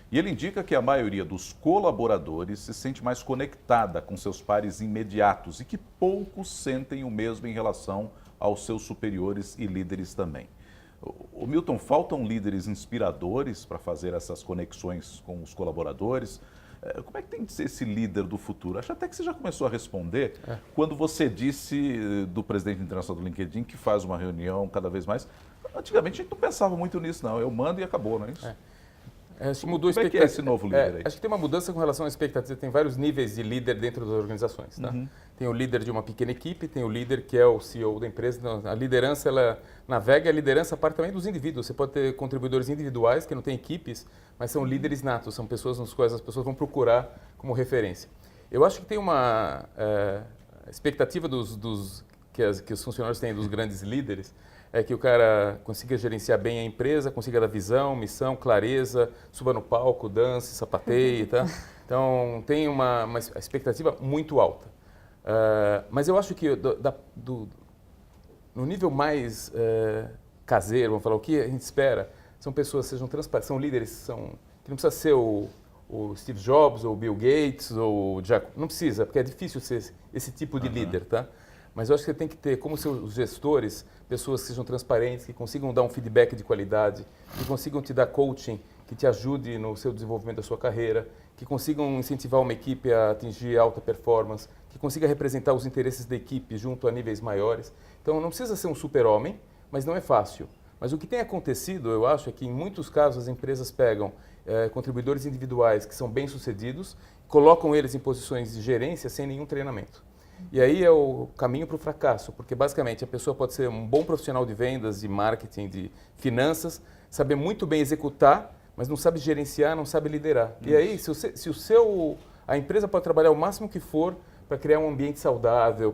E ele indica que a maioria dos colaboradores se sente mais conectada com seus pares imediatos e que poucos sentem o mesmo em relação aos seus superiores e líderes também. O Milton, faltam líderes inspiradores para fazer essas conexões com os colaboradores? Como é que tem de ser esse líder do futuro? Acho até que você já começou a responder quando você disse do presidente internacional do LinkedIn que faz uma reunião cada vez mais. Antigamente a gente não pensava muito nisso, não. Eu mando e acabou, não é isso? Acho que mudou Como é que é esse novo líder aí? Acho que tem uma mudança com relação à expectativa. Tem vários níveis de líder dentro das organizações. Tá? Tem o líder de uma pequena equipe, tem o líder que é o CEO da empresa. Então, a liderança, ela navega, a liderança parte também dos indivíduos. Você pode ter contribuidores individuais que não têm equipes, mas são líderes natos, são pessoas nas quais as pessoas vão procurar como referência. Eu acho que tem uma expectativa que os funcionários têm dos grandes líderes, é que o cara consiga gerenciar bem a empresa, consiga dar visão, missão, clareza, suba no palco, dance, sapateie, tá? Então, tem uma expectativa muito alta. Mas eu acho que no nível mais caseiro, vamos falar, o que a gente espera, são pessoas que sejam transparentes, são líderes, que não precisa ser o Steve Jobs, ou o Bill Gates, ou o Jack, não precisa, porque é difícil ser esse tipo de líder, tá? Mas eu acho que você tem que ter, como seus gestores, pessoas que sejam transparentes, que consigam dar um feedback de qualidade, que consigam te dar coaching, que te ajude no seu desenvolvimento da sua carreira, que consigam incentivar uma equipe a atingir alta performance, que consiga representar os interesses da equipe junto a níveis maiores. Então, não precisa ser um super-homem, mas não é fácil. Mas o que tem acontecido, eu acho, é que em muitos casos as empresas pegam contribuidores individuais que são bem-sucedidos, colocam eles em posições de gerência sem nenhum treinamento. E aí é o caminho para o fracasso, porque basicamente a pessoa pode ser um bom profissional de vendas, de marketing, de finanças, saber muito bem executar, mas não sabe gerenciar, não sabe liderar. E aí, a empresa pode trabalhar o máximo que for para criar um ambiente saudável,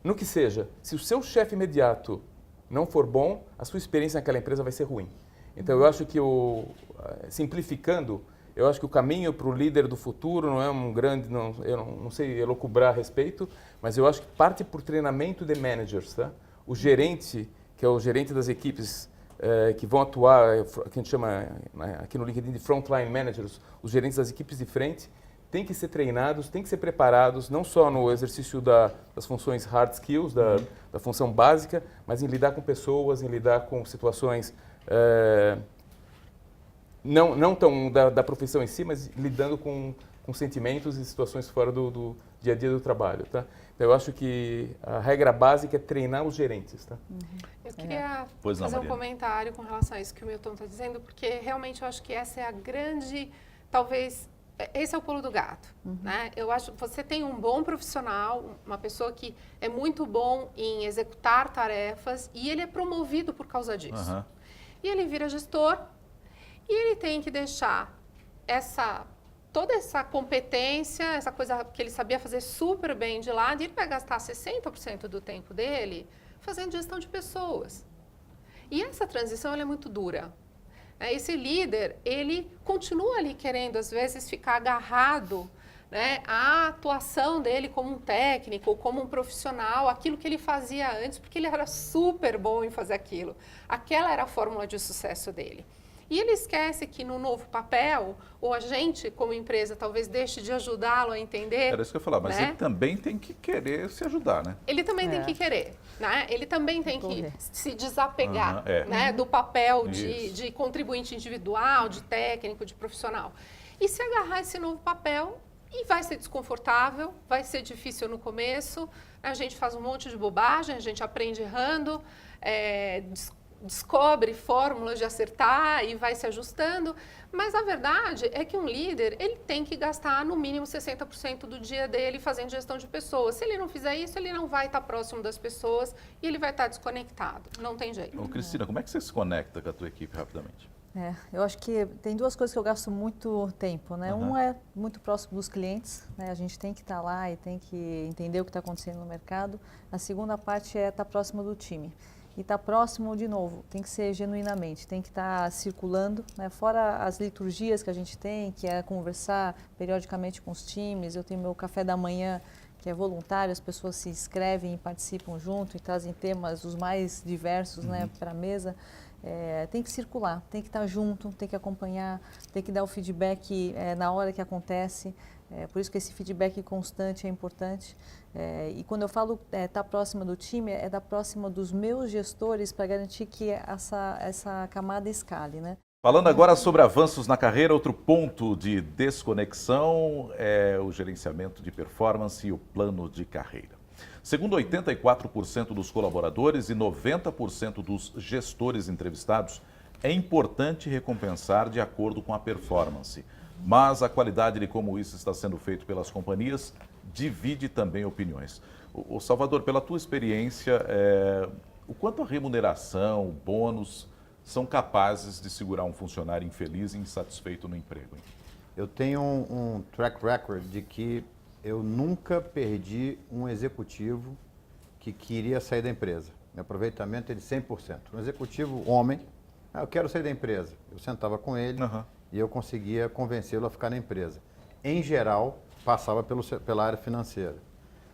no que seja. Se o seu chefe imediato não for bom, a sua experiência naquela empresa vai ser ruim. Então, eu acho que, simplificando, eu acho que o caminho para o líder do futuro não é um grande, eu não sei elocubrar a respeito, mas eu acho que parte por treinamento de managers, tá? O gerente, que é o gerente das equipes que vão atuar, que a gente chama aqui no LinkedIn de frontline managers, os gerentes das equipes de frente, têm que ser treinados, têm que ser preparados, não só no exercício das funções hard skills, da função básica, mas em lidar com pessoas, em lidar com situações não tão da profissão em si, mas lidando com sentimentos e situações fora do dia a dia do trabalho, tá? Então, eu acho que a regra básica é treinar os gerentes, tá? Eu queria Pois não, fazer um Mariana. comentário com relação a isso que o Milton está dizendo, porque realmente eu acho que essa é a grande, talvez, esse é o pulo do gato, né? Eu acho que você tem um bom profissional, uma pessoa que é muito bom em executar tarefas e ele é promovido por causa disso. E ele vira gestor e ele tem que deixar toda essa competência, essa coisa que ele sabia fazer super bem de lado, e ele vai gastar 60% do tempo dele fazendo gestão de pessoas. E essa transição ela é muito dura. Esse líder, ele continua ali querendo, às vezes, ficar agarrado, né, à atuação dele como um técnico, como um profissional, aquilo que ele fazia antes, porque ele era super bom em fazer aquilo. Aquela era a fórmula de sucesso dele. E ele esquece que no novo papel, ou a gente, como empresa, talvez deixe de ajudá-lo a entender. Era isso que eu ia falar, mas né? ele também tem que querer se ajudar, né? Ele também tem que querer, né? Ele também tem que se desapegar né? do papel de contribuinte individual, de técnico, de profissional. E se agarrar a esse novo papel, e vai ser desconfortável, vai ser difícil no começo, a gente faz um monte de bobagem, a gente aprende errando, descobre fórmulas de acertar e vai se ajustando, mas a verdade é que um líder, ele tem que gastar no mínimo 60% do dia dele fazendo gestão de pessoas. Se ele não fizer isso, ele não vai estar próximo das pessoas e ele vai estar desconectado. Não tem jeito. Ô, Cristina, como é que você se conecta com a tua equipe rapidamente? Eu acho que tem duas coisas que eu gasto muito tempo, né? Um é muito próximo dos clientes, né? A gente tem que estar lá e tem que entender o que está acontecendo no mercado. A segunda parte é estar próximo do time. E estar próximo, de novo, tem que ser genuinamente, tem que estar circulando, né? Fora as liturgias que a gente tem, que é conversar periodicamente com os times. Eu tenho meu café da manhã, que é voluntário, as pessoas se inscrevem e participam junto e trazem temas os mais diversos, né, para a mesa. Tem que circular, tem que estar junto, tem que acompanhar, tem que dar o feedback na hora que acontece. Por isso que esse feedback constante é importante. E quando eu falo estar próxima do time, é estar próxima dos meus gestores para garantir que essa camada escale, né? Falando agora sobre avanços na carreira, outro ponto de desconexão é o gerenciamento de performance e o plano de carreira. Segundo 84% dos colaboradores e 90% dos gestores entrevistados, é importante recompensar de acordo com a performance. Mas a qualidade de como isso está sendo feito pelas companhias divide também opiniões. O Salvador, pela tua experiência, o quanto a remuneração, o bônus, são capazes de segurar um funcionário infeliz e insatisfeito no emprego? Hein? Eu tenho um track record de que eu nunca perdi um executivo que queria sair da empresa. Meu aproveitamento é de 100%. Um executivo homem, eu quero sair da empresa. Eu sentava com ele e eu conseguia convencê-lo a ficar na empresa. Em geral, passava pela área financeira.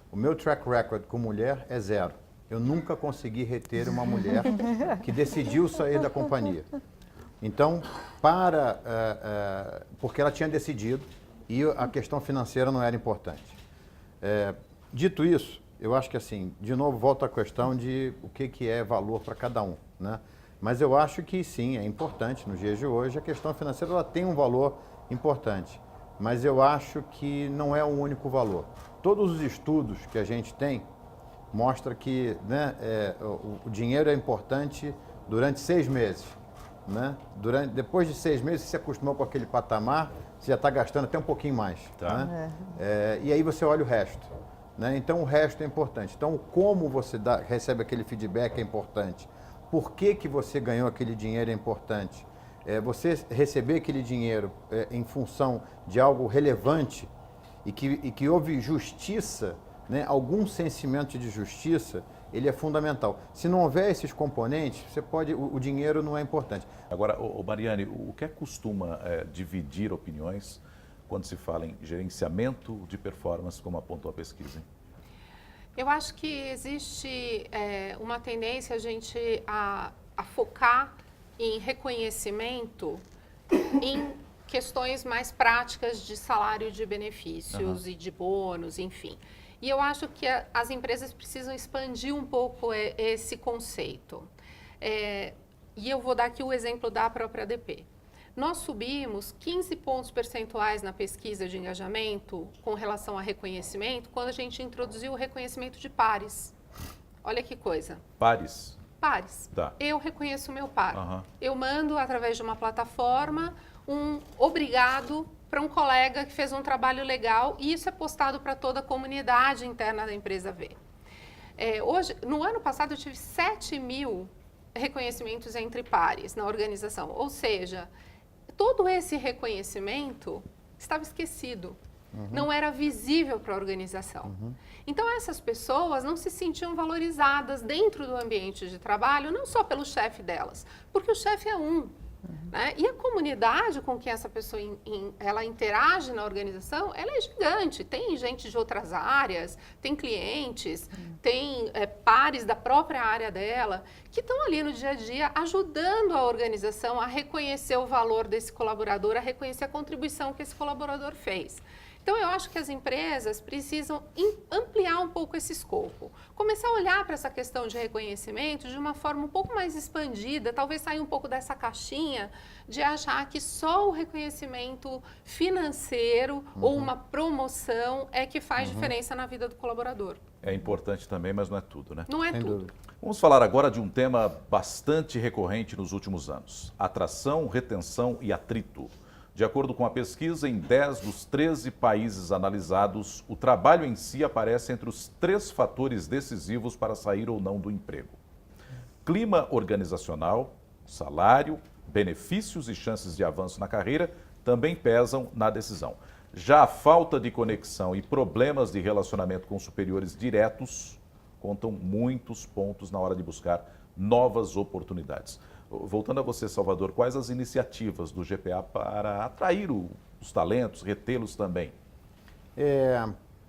O meu track record com mulher é 0. Eu nunca consegui reter uma mulher que decidiu sair da companhia. Então, porque ela tinha decidido e a questão financeira não era importante. Dito isso, eu acho que assim, de novo, volta à questão de o que é valor para cada um, né? Mas eu acho que sim, é importante nos dias de hoje, a questão financeira ela tem um valor importante, mas eu acho que não é o único valor. Todos os estudos que a gente tem mostram que, né, o dinheiro é importante durante 6 meses. Né? Depois de 6 meses, você se acostumou com aquele patamar, você já está gastando até um pouquinho mais. Tá. Né? E aí você olha o resto. Né? Então o resto é importante. Então como você recebe aquele feedback é importante. Por que você ganhou aquele dinheiro é importante. Você receber aquele dinheiro em função de algo relevante e que houve justiça, né? Algum sentimento de justiça, ele é fundamental. Se não houver esses componentes, o dinheiro não é importante. Agora, Mariane, o que costuma dividir opiniões quando se fala em gerenciamento de performance, como apontou a pesquisa? Hein? Eu acho que existe uma tendência a focar em reconhecimento em questões mais práticas de salário de benefícios e de bônus, enfim. E eu acho que as empresas precisam expandir um pouco esse conceito. E eu vou dar aqui o exemplo da própria ADP. Nós subimos 15 pontos percentuais na pesquisa de engajamento com relação a reconhecimento quando a gente introduziu o reconhecimento de pares. Olha que coisa. Pares? Pares. Tá. Eu reconheço o meu par. Eu mando, através de uma plataforma, um obrigado para um colega que fez um trabalho legal e isso é postado para toda a comunidade interna da empresa ver. No ano passado, eu tive 7.000 reconhecimentos entre pares na organização, ou seja, todo esse reconhecimento estava esquecido, não era visível para a organização. Então, essas pessoas não se sentiam valorizadas dentro do ambiente de trabalho, não só pelo chefe delas, porque o chefe é um. Né? E a comunidade com que essa pessoa ela interage na organização, ela é gigante. Tem gente de outras áreas, tem clientes, tem pares da própria área dela, que estão ali no dia a dia ajudando a organização a reconhecer o valor desse colaborador, a reconhecer a contribuição que esse colaborador fez. Então, eu acho que as empresas precisam ampliar um pouco esse escopo. Começar a olhar para essa questão de reconhecimento de uma forma um pouco mais expandida, talvez sair um pouco dessa caixinha de achar que só o reconhecimento financeiro ou uma promoção é que faz diferença na vida do colaborador. É importante também, mas não é tudo, né? Não é Sem tudo. dúvida. Vamos falar agora de um tema bastante recorrente nos últimos anos: atração, retenção e atrito. De acordo com a pesquisa, em 10 dos 13 países analisados, o trabalho em si aparece entre os 3 fatores decisivos para sair ou não do emprego: clima organizacional, salário, benefícios e chances de avanço na carreira também pesam na decisão. Já a falta de conexão e problemas de relacionamento com superiores diretos contam muitos pontos na hora de buscar novas oportunidades. Voltando a você, Salvador, quais as iniciativas do GPA para atrair os talentos, retê-los também?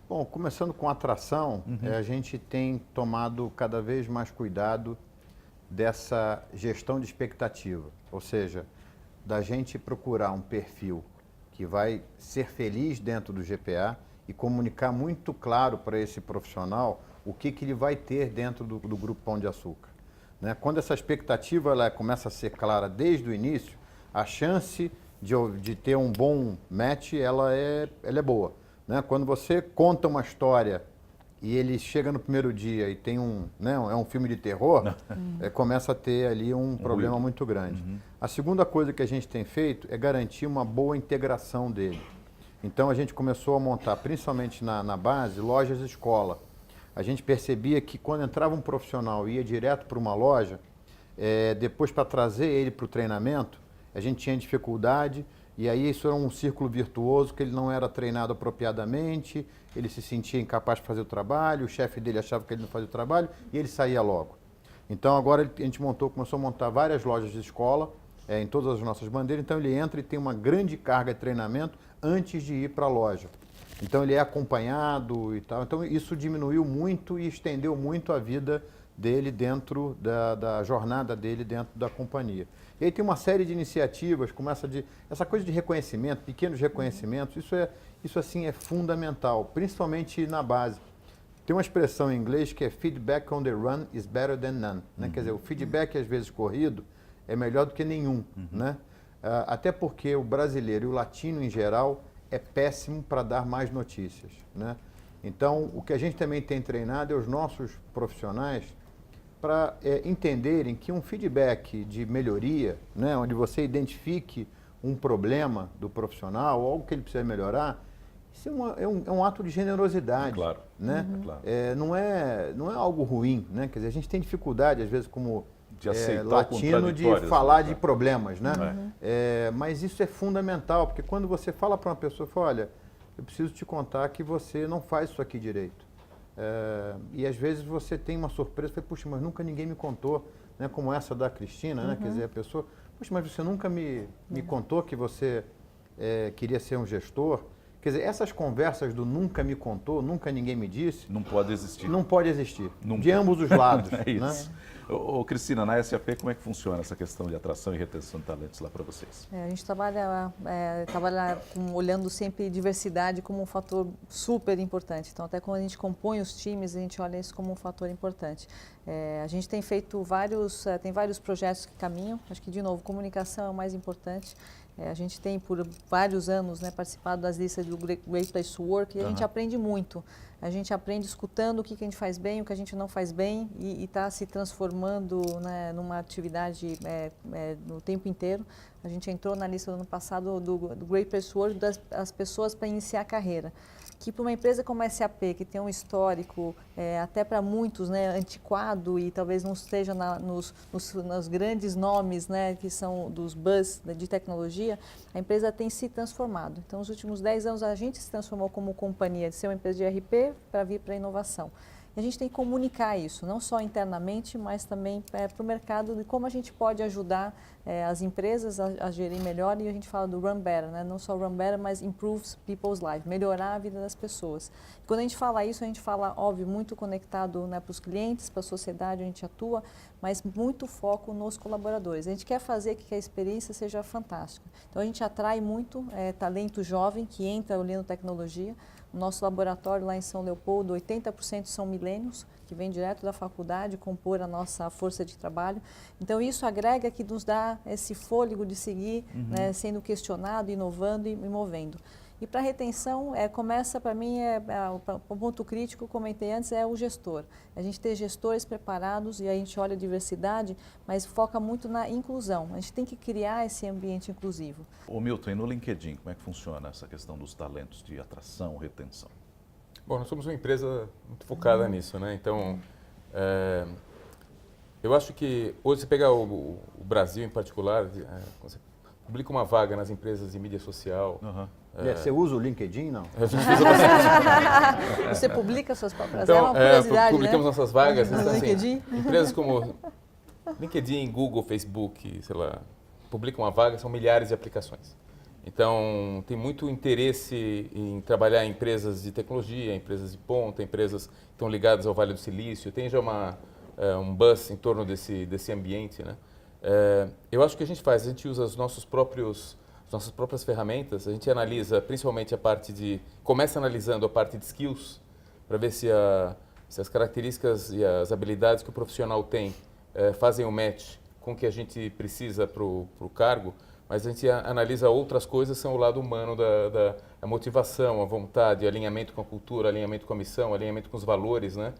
Bom, começando com atração, a gente tem tomado cada vez mais cuidado dessa gestão de expectativa, ou seja, da gente procurar um perfil que vai ser feliz dentro do GPA e comunicar muito claro para esse profissional o que ele vai ter dentro do Grupo Pão de Açúcar. Né? Quando essa expectativa ela começa a ser clara desde o início, a chance de ter um bom match ela é boa. Né? Quando você conta uma história e ele chega no primeiro dia e tem é um filme de terror, começa a ter ali um problema muito grande. A segunda coisa que a gente tem feito é garantir uma boa integração dele. Então a gente começou a montar, principalmente na base, lojas escola. A gente percebia que quando entrava um profissional e ia direto para uma loja, depois para trazer ele para o treinamento, a gente tinha dificuldade. E aí isso era um círculo virtuoso, que ele não era treinado apropriadamente, ele se sentia incapaz de fazer o trabalho, o chefe dele achava que ele não fazia o trabalho e ele saía logo. Então agora a gente começou a montar várias lojas de escola, em todas as nossas bandeiras, então ele entra e tem uma grande carga de treinamento antes de ir para a loja. Então ele é acompanhado e tal, então isso diminuiu muito e estendeu muito a vida dele dentro da jornada dele dentro da companhia. E aí tem uma série de iniciativas, como essa coisa de reconhecimento, pequenos reconhecimentos, isso assim é fundamental, principalmente na base. Tem uma expressão em inglês que é feedback on the run is better than none. Né? Quer dizer, o feedback às vezes corrido é melhor do que nenhum. Né? Até porque o brasileiro e o latino em geral é péssimo para dar mais notícias. Né? Então, o que a gente também tem treinado é os nossos profissionais para entenderem que um feedback de melhoria, né, onde você identifique um problema do profissional, algo que ele precisa melhorar, isso é um ato de generosidade. Claro. Né? Claro. Não é algo ruim. Né? Quer dizer, a gente tem dificuldade, às vezes, como De aceitar latino, de contraditórias, falar né? de problemas. Né? Mas isso é fundamental, porque quando você fala para uma pessoa, fala, olha, eu preciso te contar que você não faz isso aqui direito. E às vezes você tem uma surpresa, fala, puxa, mas nunca ninguém me contou, né? Como essa da Cristina, né? Quer dizer, a pessoa, puxa, mas você nunca me contou que você queria ser um gestor. Quer dizer, essas conversas do nunca me contou, nunca ninguém me disse, Não pode existir. não pode existir, Nunca. de ambos os lados. É isso. Né? Ô, Cristina, na SAP, como é que funciona essa questão de atração e retenção de talentos lá para vocês? A gente trabalha olhando sempre diversidade como um fator super importante. Então, até quando a gente compõe os times, a gente olha isso como um fator importante. A gente tem feito tem vários projetos que caminham. Acho que, de novo, comunicação é o mais importante. A gente tem, por vários anos, participado das listas do Great Place to Work e a gente aprende muito. A gente aprende escutando o que a gente faz bem, o que a gente não faz bem e está se transformando, né, numa atividade no tempo inteiro. A gente entrou na lista do ano passado do Great Place to Work das pessoas para iniciar a carreira. Que para uma empresa como a SAP, que tem um histórico até para muitos, né, antiquado e talvez não esteja nos grandes nomes, né, que são dos buzz de tecnologia, a empresa tem se transformado. Então, nos últimos 10 anos, a gente se transformou como companhia de ser uma empresa de RP para vir para a inovação. E a gente tem que comunicar isso, não só internamente, mas também para o mercado, de como a gente pode ajudar as empresas a gerir melhor. E a gente fala do Run Better, né? Não só Run Better, mas Improves People's Life, melhorar a vida das pessoas. E quando a gente fala isso, a gente fala, óbvio, muito conectado, né, para os clientes, para a sociedade onde a gente atua, mas muito foco nos colaboradores. A gente quer fazer que a experiência seja fantástica. Então, a gente atrai muito talento jovem que entra olhando tecnologia. O nosso laboratório lá em São Leopoldo, 80% são milênios, que vêm direto da faculdade compor a nossa força de trabalho. Então, isso agrega que nos dá esse fôlego de seguir sendo questionado, inovando e movendo. E para a retenção, começa para mim, o ponto crítico, comentei antes, é o gestor. A gente ter gestores preparados e a gente olha a diversidade, mas foca muito na inclusão. A gente tem que criar esse ambiente inclusivo. Ô Milton, e no LinkedIn, como é que funciona essa questão dos talentos de atração, retenção? Bom, nós somos uma empresa muito focada nisso, né? Então, eu acho que hoje você pegar o Brasil em particular, você publica uma vaga nas empresas de mídia social. Você usa o LinkedIn, não? A gente usa bastante. Você publica suas próprias, Então, é uma curiosidade, publicamos nossas vagas. No Então, LinkedIn? Empresas como LinkedIn, Google, Facebook, sei lá, publicam uma vaga, são milhares de aplicações. Então, tem muito interesse em trabalhar em empresas de tecnologia, empresas de ponta, empresas que estão ligadas ao Vale do Silício. Tem já um buzz em torno desse ambiente, né? Eu acho que a gente usa as nossas próprias ferramentas, a gente analisa principalmente começa analisando a parte de skills, para ver se as características e as habilidades que o profissional tem fazem o match com o que a gente precisa para o cargo, mas a gente analisa outras coisas, são o lado humano da motivação, a vontade, alinhamento com a cultura, alinhamento com a missão, alinhamento com os valores, né?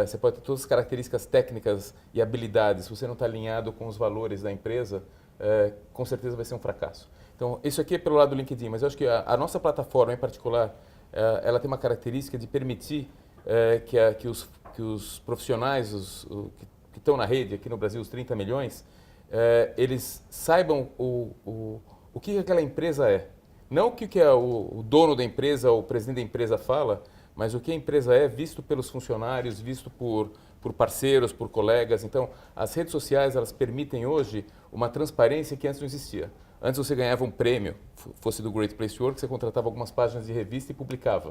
Você pode ter todas as características técnicas e habilidades, se você não está alinhado com os valores da empresa, com certeza vai ser um fracasso. Então, isso aqui é pelo lado do LinkedIn, mas eu acho que a nossa plataforma em particular, ela tem uma característica de permitir que os profissionais que estão na rede, aqui no Brasil, os 30 milhões, eles saibam o que aquela empresa é. Não o que o dono da empresa ou o presidente da empresa fala, mas o que a empresa é visto pelos funcionários, visto por parceiros, por colegas. Então, as redes sociais, elas permitem hoje uma transparência que antes não existia. Antes você ganhava um prêmio, fosse do Great Place to Work, você contratava algumas páginas de revista e publicava.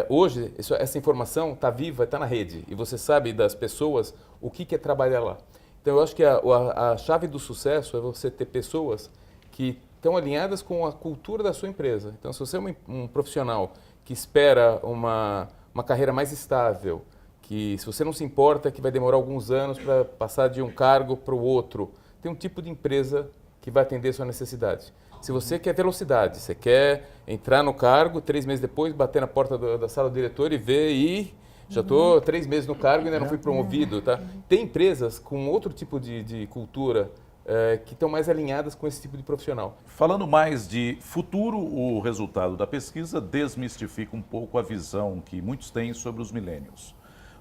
Hoje, essa informação está viva, está na rede, e você sabe das pessoas o que é trabalhar lá. Então, eu acho que a chave do sucesso é você ter pessoas que estão alinhadas com a cultura da sua empresa. Então, se você é um profissional que espera uma carreira mais estável, que se você não se importa que vai demorar alguns anos para passar de um cargo para o outro, tem um tipo de empresa que vai atender a sua necessidade. Se você quer velocidade, você quer entrar no cargo, 3 meses depois, bater na porta da sala do diretor e ver, já estou 3 meses no cargo e ainda não fui promovido. Tá? Tem empresas com outro tipo de cultura que estão mais alinhadas com esse tipo de profissional. Falando mais de futuro, o resultado da pesquisa desmistifica um pouco a visão que muitos têm sobre os millennials.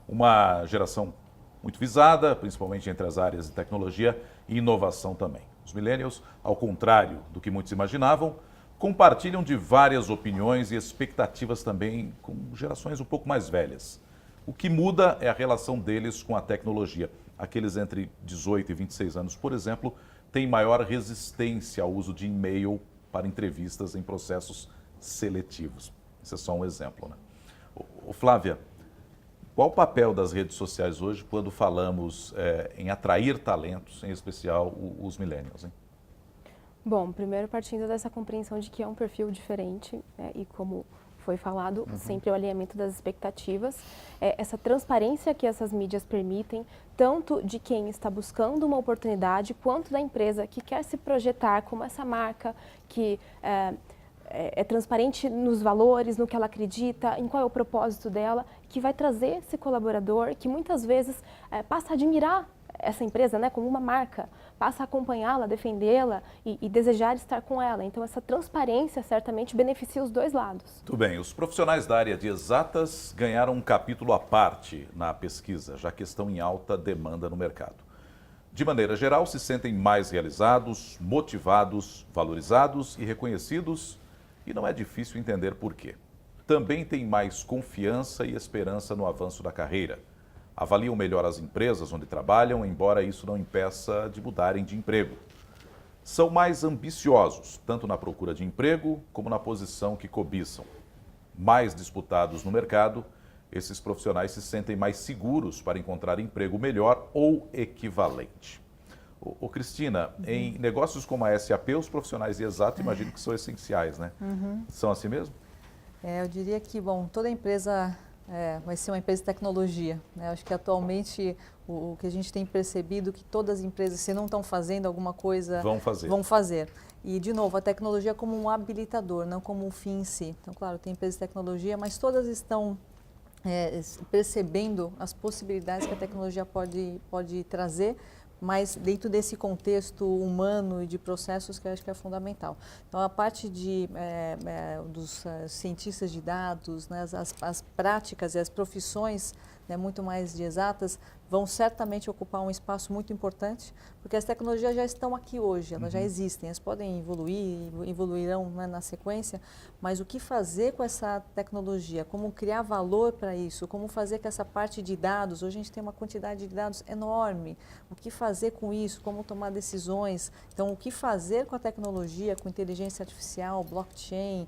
Uma geração muito visada, principalmente entre as áreas de tecnologia e inovação também. Os millennials, ao contrário do que muitos imaginavam, compartilham de várias opiniões e expectativas também com gerações um pouco mais velhas. O que muda é a relação deles com a tecnologia. Aqueles entre 18 e 26 anos, por exemplo, têm maior resistência ao uso de e-mail para entrevistas em processos seletivos. Esse é só um exemplo, né? Flávia, qual o papel das redes sociais hoje quando falamos em atrair talentos, em especial os millennials, hein? Bom, primeiro partindo dessa compreensão de que é um perfil diferente, né, e como foi falado, sempre o alinhamento das expectativas, essa transparência que essas mídias permitem, tanto de quem está buscando uma oportunidade, quanto da empresa que quer se projetar como essa marca que é transparente nos valores, no que ela acredita, em qual é o propósito dela, que vai trazer esse colaborador que muitas vezes passa a admirar essa empresa, né, como uma marca, passa a acompanhá-la, defendê-la e desejar estar com ela. Então, essa transparência certamente beneficia os dois lados. Tudo bem, os profissionais da área de exatas ganharam um capítulo à parte na pesquisa, já que estão em alta demanda no mercado. De maneira geral, se sentem mais realizados, motivados, valorizados e reconhecidos, e não é difícil entender por quê. Também têm mais confiança e esperança no avanço da carreira. Avaliam melhor as empresas onde trabalham, embora isso não impeça de mudarem de emprego. São mais ambiciosos, tanto na procura de emprego como na posição que cobiçam. Mais disputados no mercado esses profissionais se sentem mais seguros para encontrar emprego melhor ou equivalente. Ô Cristina, em negócios como a SAP, os profissionais de exato imagino que são essenciais, né? São assim mesmo? Eu diria que, bom, toda empresa vai ser uma empresa de tecnologia, né? Acho que atualmente o que a gente tem percebido que todas as empresas, se não estão fazendo alguma coisa, vão fazer. E, de novo, a tecnologia como um habilitador, não como um fim em si. Então, claro, tem empresas de tecnologia, mas todas estão percebendo as possibilidades que a tecnologia pode trazer, mas dentro desse contexto humano e de processos que eu acho que é fundamental. Então, a parte dos cientistas de dados, né, as práticas e as profissões, né, muito mais de exatas, vão certamente ocupar um espaço muito importante, porque as tecnologias já estão aqui hoje, elas já existem, elas podem evoluir, evoluirão, né, na sequência, mas o que fazer com essa tecnologia, como criar valor para isso, como fazer com essa parte de dados, hoje a gente tem uma quantidade de dados enorme, o que fazer com isso, como tomar decisões, então o que fazer com a tecnologia, com inteligência artificial, blockchain,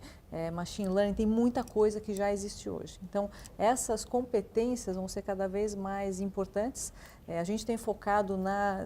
machine learning, tem muita coisa que já existe hoje. Então, essas competências vão ser cada vez mais importantes. A gente tem focado na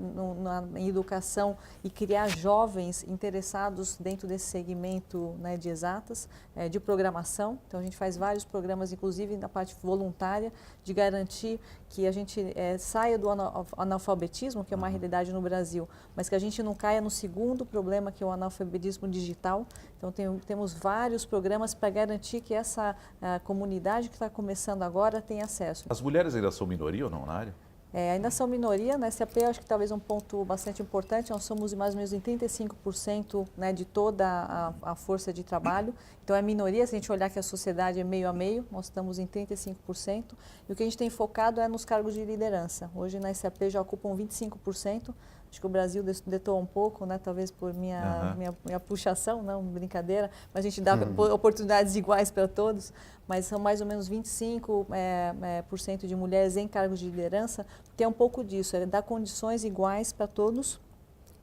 educação e criar jovens interessados dentro desse segmento, né, de exatas, de programação. Então, a gente faz vários programas, inclusive na parte voluntária, de garantir que a gente saia do analfabetismo, que é uma realidade no Brasil, mas que a gente não caia no segundo problema, que é o analfabetismo digital. Então, temos vários programas para garantir que essa comunidade que está começando agora tem acesso. As mulheres ainda são minoria ou não na área? Ainda são minoria, na SAP eu acho que talvez um ponto bastante importante, nós somos mais ou menos em 35%, né, de toda a força de trabalho, então é minoria, se a gente olhar que a sociedade é meio a meio, nós estamos em 35%, e o que a gente tem focado é nos cargos de liderança. Hoje na SAP já ocupam 25%, acho que o Brasil destoa um pouco, né, talvez por minha puxação, não, brincadeira, mas a gente dá oportunidades iguais para todos, mas são mais ou menos 25% de mulheres em cargos de liderança, que é um pouco disso, é dar condições iguais para todos,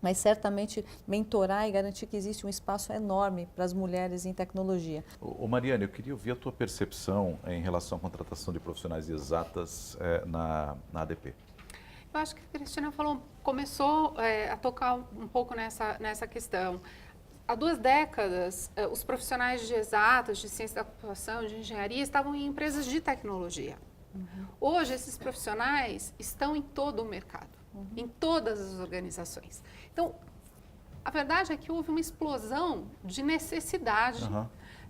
mas certamente mentorar e garantir que existe um espaço enorme para as mulheres em tecnologia. Ô Mariane, eu queria ouvir a tua percepção em relação à contratação de profissionais exatas na ADP. Eu acho que a Cristina começou a tocar um pouco nessa questão. Há 2 décadas, os profissionais de exatas, de ciência da computação, de engenharia, estavam em empresas de tecnologia. Hoje, esses profissionais estão em todo o mercado, em todas as organizações. Então, a verdade é que houve uma explosão de necessidade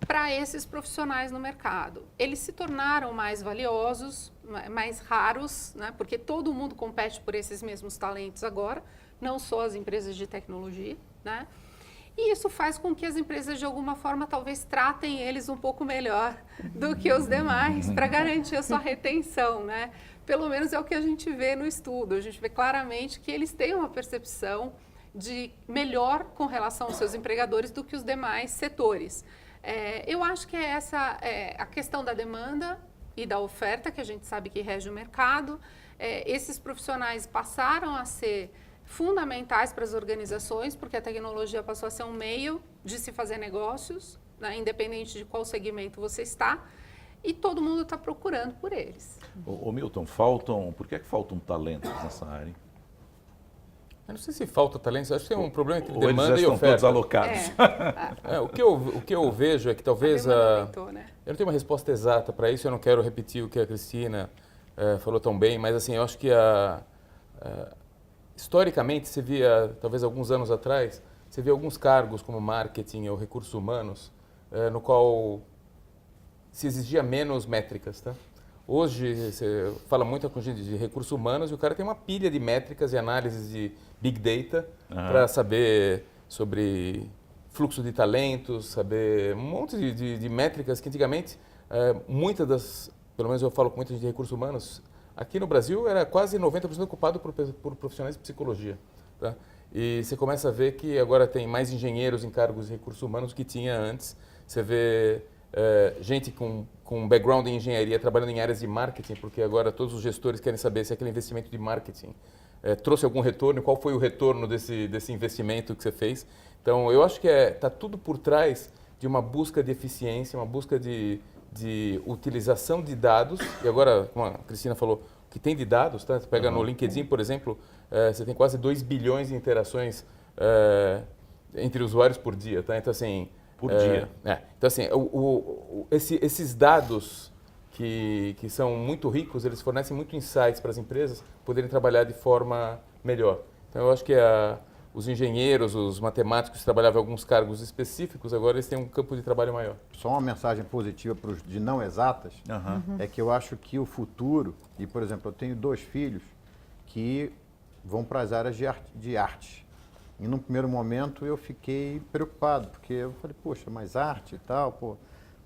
para esses profissionais no mercado. Eles se tornaram mais valiosos, mais raros, né, porque todo mundo compete por esses mesmos talentos agora, não só as empresas de tecnologia, né? E isso faz com que as empresas, de alguma forma, talvez tratem eles um pouco melhor do que os demais para garantir a sua retenção, né? Pelo menos é o que a gente vê no estudo. A gente vê claramente que eles têm uma percepção de melhor com relação aos seus empregadores do que os demais setores. Eu acho que essa a questão da demanda e da oferta, que a gente sabe que rege o mercado. Esses profissionais passaram a ser fundamentais para as organizações, porque a tecnologia passou a ser um meio de se fazer negócios, né, independente de qual segmento você está, e todo mundo está procurando por eles. Ô Milton, por que faltam talentos nessa área? Hein? Eu não sei se falta talentos, acho que tem um problema entre demanda eles já e estão oferta. todos alocados. O que eu vejo é que talvez aumentou, né? Eu não tenho uma resposta exata para isso, eu não quero repetir o que a Cristina falou tão bem, mas assim, eu acho que historicamente, você via, talvez alguns anos atrás, você via alguns cargos como marketing ou recursos humanos, no qual se exigia menos métricas, tá? Hoje, você fala muito com gente de recursos humanos e o cara tem uma pilha de métricas e análises de Big Data para saber sobre fluxo de talentos, saber um monte de métricas que antigamente, pelo menos eu falo com muita gente de recursos humanos, aqui no Brasil era quase 90% ocupado por profissionais de psicologia. Tá? E você começa a ver que agora tem mais engenheiros em cargos de recursos humanos que tinha antes. Você vê gente com background em engenharia trabalhando em áreas de marketing, porque agora todos os gestores querem saber se aquele investimento de marketing trouxe algum retorno, qual foi o retorno desse investimento que você fez. Então, eu acho que está tudo por trás de uma busca de eficiência, uma busca de de utilização de dados, e agora, como a Cristina falou, que tem de dados, tá? Você pega no LinkedIn, por exemplo, você tem quase 2 bilhões de interações entre usuários por dia, tá? Então, assim... Por dia. Então, assim, esses dados que são muito ricos, eles fornecem muito insights para as empresas poderem trabalhar de forma melhor. Então, eu acho que os engenheiros, os matemáticos que trabalhavam em alguns cargos específicos, agora eles têm um campo de trabalho maior. Só uma mensagem positiva para os de não exatas, é que eu acho que o futuro, e por exemplo, eu tenho 2 filhos que vão para as áreas de arte. E num primeiro momento eu fiquei preocupado, porque eu falei, poxa, mas arte e tal, pô,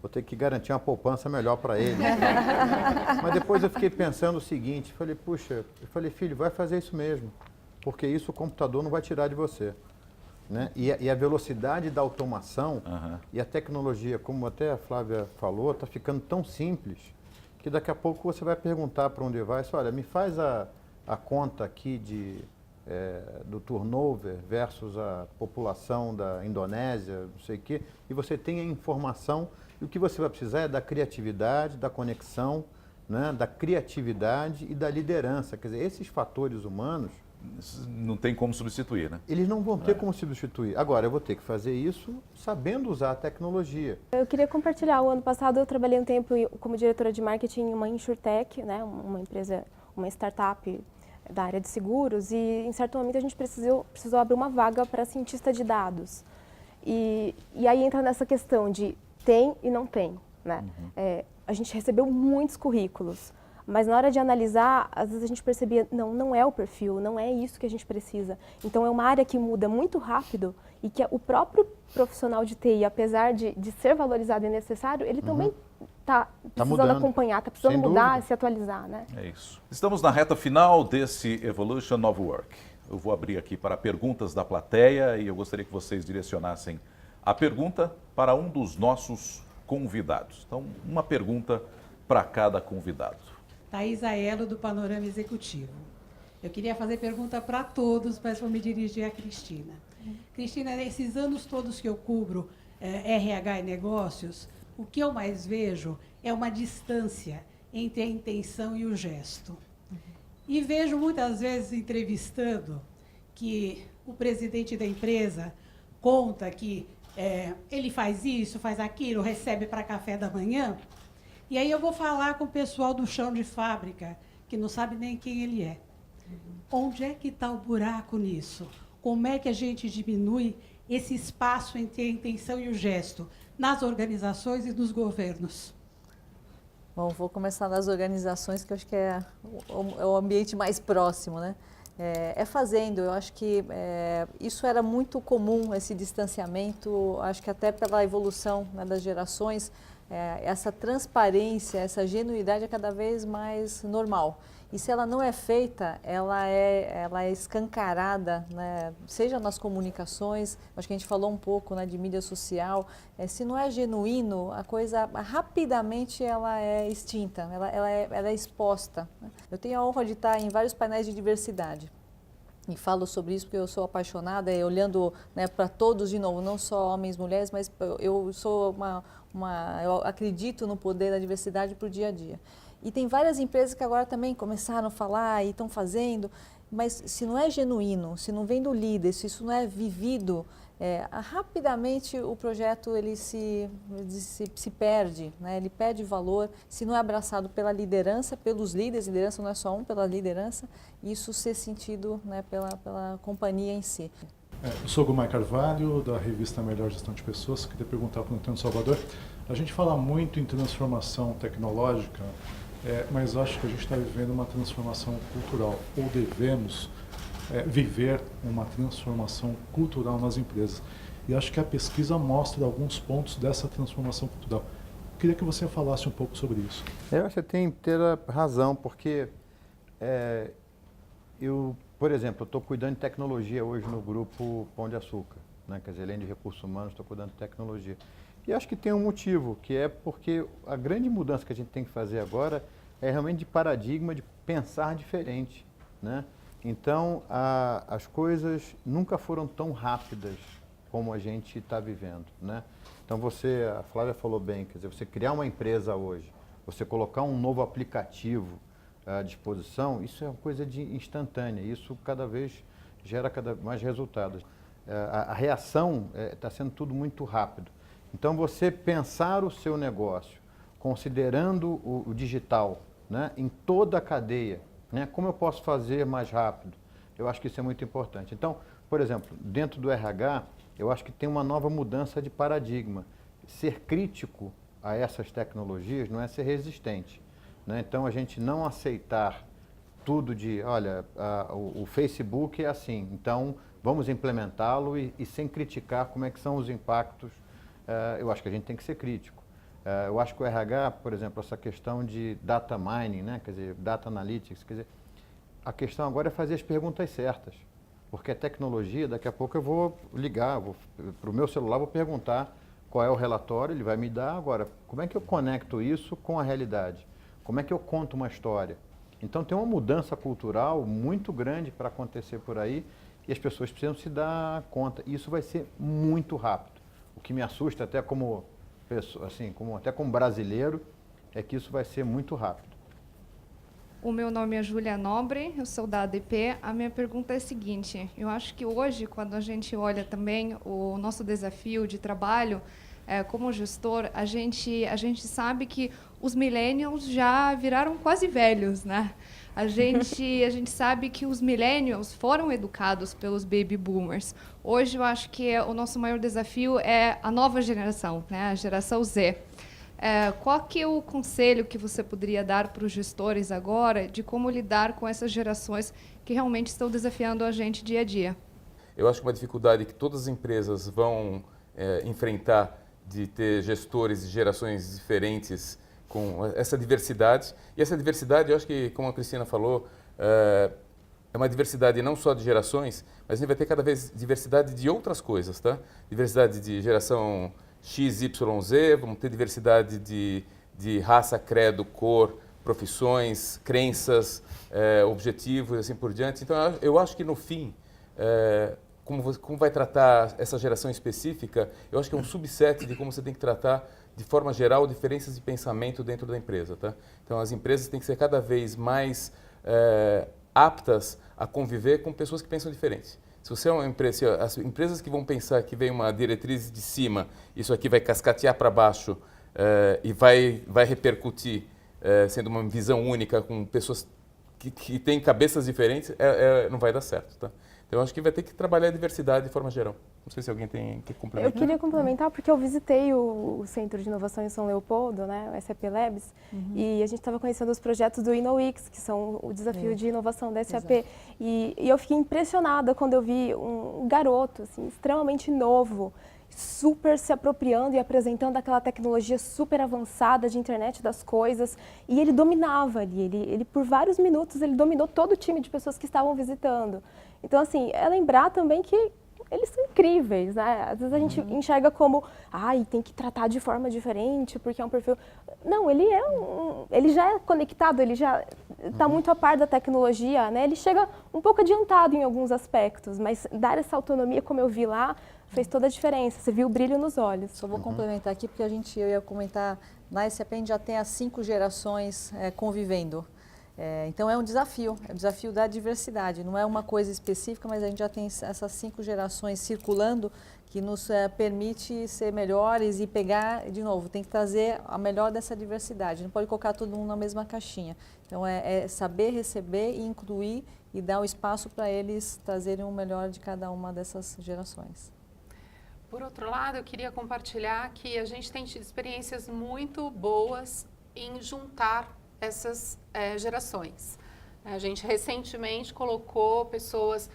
vou ter que garantir uma poupança melhor para ele. Mas depois eu fiquei pensando o seguinte, filho, vai fazer isso mesmo, porque isso o computador não vai tirar de você. Né? E a velocidade da automação e a tecnologia, como até a Flávia falou, está ficando tão simples que daqui a pouco você vai perguntar para um device, olha, me faz a conta aqui do turnover versus a população da Indonésia, não sei o quê, e você tem a informação, e o que você vai precisar é da criatividade, da conexão, né, da criatividade e da liderança. Quer dizer, esses fatores humanos... Não tem como substituir, né? Eles não vão ter como substituir. Agora, eu vou ter que fazer isso sabendo usar a tecnologia. Eu queria compartilhar, o ano passado eu trabalhei um tempo como diretora de marketing em uma insurtech, né, uma empresa, uma startup da área de seguros, e em certo momento a gente precisou abrir uma vaga para cientista de dados. E aí entra nessa questão de tem e não tem, né? A gente recebeu muitos currículos, mas na hora de analisar, às vezes a gente percebia, não é o perfil, não é isso que a gente precisa. Então é uma área que muda muito rápido e que o próprio profissional de TI, apesar de ser valorizado e necessário, ele também está precisando acompanhar, está precisando mudar, se atualizar, né? É isso. Estamos na reta final desse Evolution of Work. Eu vou abrir aqui para perguntas da plateia e eu gostaria que vocês direcionassem a pergunta para um dos nossos convidados. Então, uma pergunta para cada convidado. Thaís Aelo, do Panorama Executivo. Eu queria fazer pergunta para todos, mas vou me dirigir à Cristina. Cristina, nesses anos todos que eu cubro RH e negócios, o que eu mais vejo é uma distância entre a intenção e o gesto. E vejo muitas vezes entrevistando que o presidente da empresa conta que ele faz isso, faz aquilo, recebe para café da manhã. E aí eu vou falar com o pessoal do chão de fábrica, que não sabe nem quem ele é. Onde é que está o buraco nisso? Como é que a gente diminui esse espaço entre a intenção e o gesto nas organizações e nos governos? Bom, vou começar das organizações, que eu acho que é o ambiente mais próximo, né? Fazendo, eu acho que isso era muito comum, esse distanciamento, acho que até pela evolução, né, das gerações, essa transparência, essa genuidade é cada vez mais normal. E se ela não é feita, ela é escancarada, né? Seja nas comunicações, acho que a gente falou um pouco, né, de mídia social, se não é genuíno, a coisa rapidamente ela é extinta, ela é exposta. Eu tenho a honra de estar em vários painéis de diversidade. E falo sobre isso porque eu sou apaixonada, olhando, né, para todos de novo, não só homens e mulheres, mas eu sou eu acredito no poder da diversidade para o dia a dia. E tem várias empresas que agora também começaram a falar e estão fazendo, mas se não é genuíno, se não vem do líder, se isso não é vivido, rapidamente o projeto ele se perde, né? Ele perde valor, se não é abraçado pela liderança, pelos líderes, liderança não é só pela liderança, isso ser sentido, né, pela companhia em si. Eu sou Gumar Carvalho, da revista Melhor Gestão de Pessoas. Queria perguntar para o Antônio Salvador. A gente fala muito em transformação tecnológica, mas acho que a gente está vivendo uma transformação cultural, ou devemos viver uma transformação cultural nas empresas. E acho que a pesquisa mostra alguns pontos dessa transformação cultural. Queria que você falasse um pouco sobre isso. Você tem inteira razão, porque por exemplo, eu estou cuidando de tecnologia hoje no grupo Pão de Açúcar, né? Quer dizer, além de recursos humanos, estou cuidando de tecnologia. E acho que tem um motivo, que é porque a grande mudança que a gente tem que fazer agora é realmente de paradigma, de pensar diferente, né? Então, as coisas nunca foram tão rápidas como a gente está vivendo, né? Então a Flávia falou bem, quer dizer, você criar uma empresa hoje, você colocar um novo aplicativo à disposição, isso é uma coisa instantânea, isso cada vez gera cada mais resultados. A reação está sendo tudo muito rápido. Então você pensar o seu negócio, considerando o digital, né, em toda a cadeia, né, como eu posso fazer mais rápido? Eu acho que isso é muito importante. Então, por exemplo, dentro do RH, eu acho que tem uma nova mudança de paradigma. Ser crítico a essas tecnologias não é ser resistente, né? Então, a gente não aceitar tudo de, olha, o Facebook é assim, então vamos implementá-lo e sem criticar como é que são os impactos. Eu acho que a gente tem que ser crítico. Eu acho que o RH, por exemplo, essa questão de data mining, né? Quer dizer, data analytics, quer dizer, a questão agora é fazer as perguntas certas. Porque a tecnologia, daqui a pouco eu vou ligar para o meu celular, vou perguntar qual é o relatório, ele vai me dar. Agora, como é que eu conecto isso com a realidade? Como é que eu conto uma história? Então tem uma mudança cultural muito grande para acontecer por aí e as pessoas precisam se dar conta. Isso vai ser muito rápido. O que me assusta até como pessoa, assim, até como brasileiro, é que isso vai ser muito rápido. O meu nome é Júlia Nobre, eu sou da ADP. A minha pergunta é a seguinte, eu acho que hoje, quando a gente olha também o nosso desafio de trabalho, como gestor, a gente sabe que os millennials já viraram quase velhos, né? A gente sabe que os millennials foram educados pelos baby boomers. Hoje eu acho que o nosso maior desafio é a nova geração, né? A geração Z. Qual que é o conselho que você poderia dar para os gestores agora de como lidar com essas gerações que realmente estão desafiando a gente dia a dia? Eu acho que uma dificuldade que todas as empresas vão enfrentar de ter gestores de gerações diferentes com essa diversidade. E essa diversidade, eu acho que, como a Cristina falou, é uma diversidade não só de gerações, mas a gente vai ter cada vez diversidade de outras coisas, tá? Diversidade de geração X, Y, Z, vamos ter diversidade de raça, credo, cor, profissões, crenças, objetivos e assim por diante. Então, eu acho que no fim, como vai tratar essa geração específica, eu acho que é um subset de como você tem que tratar, de forma geral, diferenças de pensamento dentro da empresa, tá? Então, as empresas têm que ser cada vez mais aptas a conviver com pessoas que pensam diferente. Se você é uma empresa, as empresas que vão pensar que vem uma diretriz de cima, isso aqui vai cascatear para baixo e vai repercutir, sendo uma visão única com pessoas que têm cabeças diferentes, não vai dar certo, tá? Então, eu acho que vai ter que trabalhar a diversidade de forma geral. Não sei se alguém tem que complementar. Eu queria complementar porque eu visitei o Centro de Inovação em São Leopoldo, né, o SAP Labs, e a gente estava conhecendo os projetos do InnoX, que são o desafio de inovação da SAP. E eu fiquei impressionada quando eu vi um garoto assim, extremamente novo, super se apropriando e apresentando aquela tecnologia super avançada de internet das coisas, e ele dominava ali, ele por vários minutos ele dominou todo o time de pessoas que estavam visitando. Então, assim, é lembrar também que eles são incríveis, né? Às vezes a gente enxerga como, tem que tratar de forma diferente, porque é um perfil... Não, ele já é conectado, ele já está muito a par da tecnologia, né? Ele chega um pouco adiantado em alguns aspectos, mas dar essa autonomia, como eu vi lá, fez toda a diferença. Você viu o brilho nos olhos. Só vou complementar aqui, porque eu ia comentar, na SAP a gente já tem as 5 gerações convivendo. Então é um desafio da diversidade, não é uma coisa específica, mas a gente já tem essas 5 gerações circulando que nos permite ser melhores e pegar, de novo, tem que trazer a melhor dessa diversidade, não pode colocar todo mundo na mesma caixinha. Então é saber receber e incluir e dar o espaço para eles trazerem o melhor de cada uma dessas gerações. Por outro lado, eu queria compartilhar que a gente tem tido experiências muito boas em juntar essas gerações. A gente recentemente colocou pessoas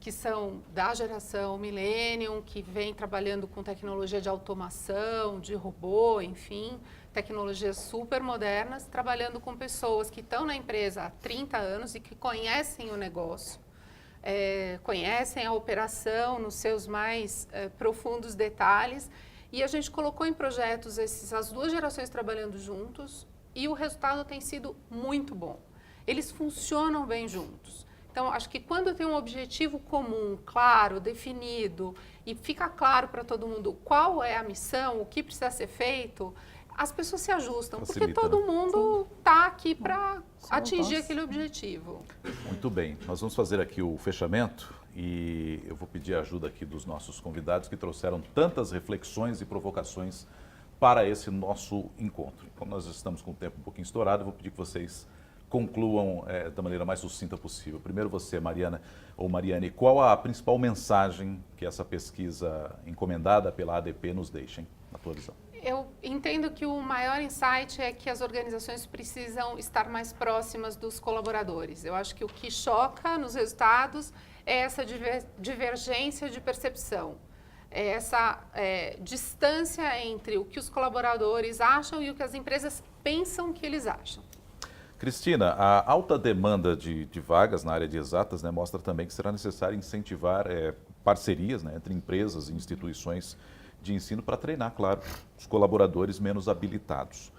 que são da geração Millennium, que vem trabalhando com tecnologia de automação, de robô, enfim, tecnologias super modernas, trabalhando com pessoas que estão na empresa há 30 anos e que conhecem o negócio, conhecem a operação nos seus mais profundos detalhes, e a gente colocou em projetos as 2 gerações trabalhando juntos, e o resultado tem sido muito bom. Eles funcionam bem juntos. Então, acho que quando tem um objetivo comum, claro, definido, e fica claro para todo mundo qual é a missão, o que precisa ser feito, as pessoas se ajustam, Facilita, porque todo né? mundo está aqui para Sim, atingir posso. aquele objetivo. Muito bem, nós vamos fazer aqui o fechamento e eu vou pedir a ajuda aqui dos nossos convidados que trouxeram tantas reflexões e provocações para esse nosso encontro. Como nós estamos com o tempo um pouquinho estourado, eu vou pedir que vocês concluam da maneira mais sucinta possível. Primeiro você, Mariana ou Mariane, qual a principal mensagem que essa pesquisa encomendada pela ADP nos deixa, hein, na tua visão? Eu entendo que o maior insight é que as organizações precisam estar mais próximas dos colaboradores. Eu acho que o que choca nos resultados é essa divergência de percepção, é essa distância entre o que os colaboradores acham e o que as empresas pensam que eles acham. Cristina, a alta demanda de vagas na área de exatas, né, mostra também que será necessário incentivar parcerias, né, entre empresas e instituições de ensino para treinar, claro, os colaboradores menos habilitados.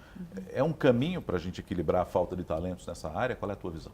É um caminho para a gente equilibrar a falta de talentos nessa área? Qual é a tua visão?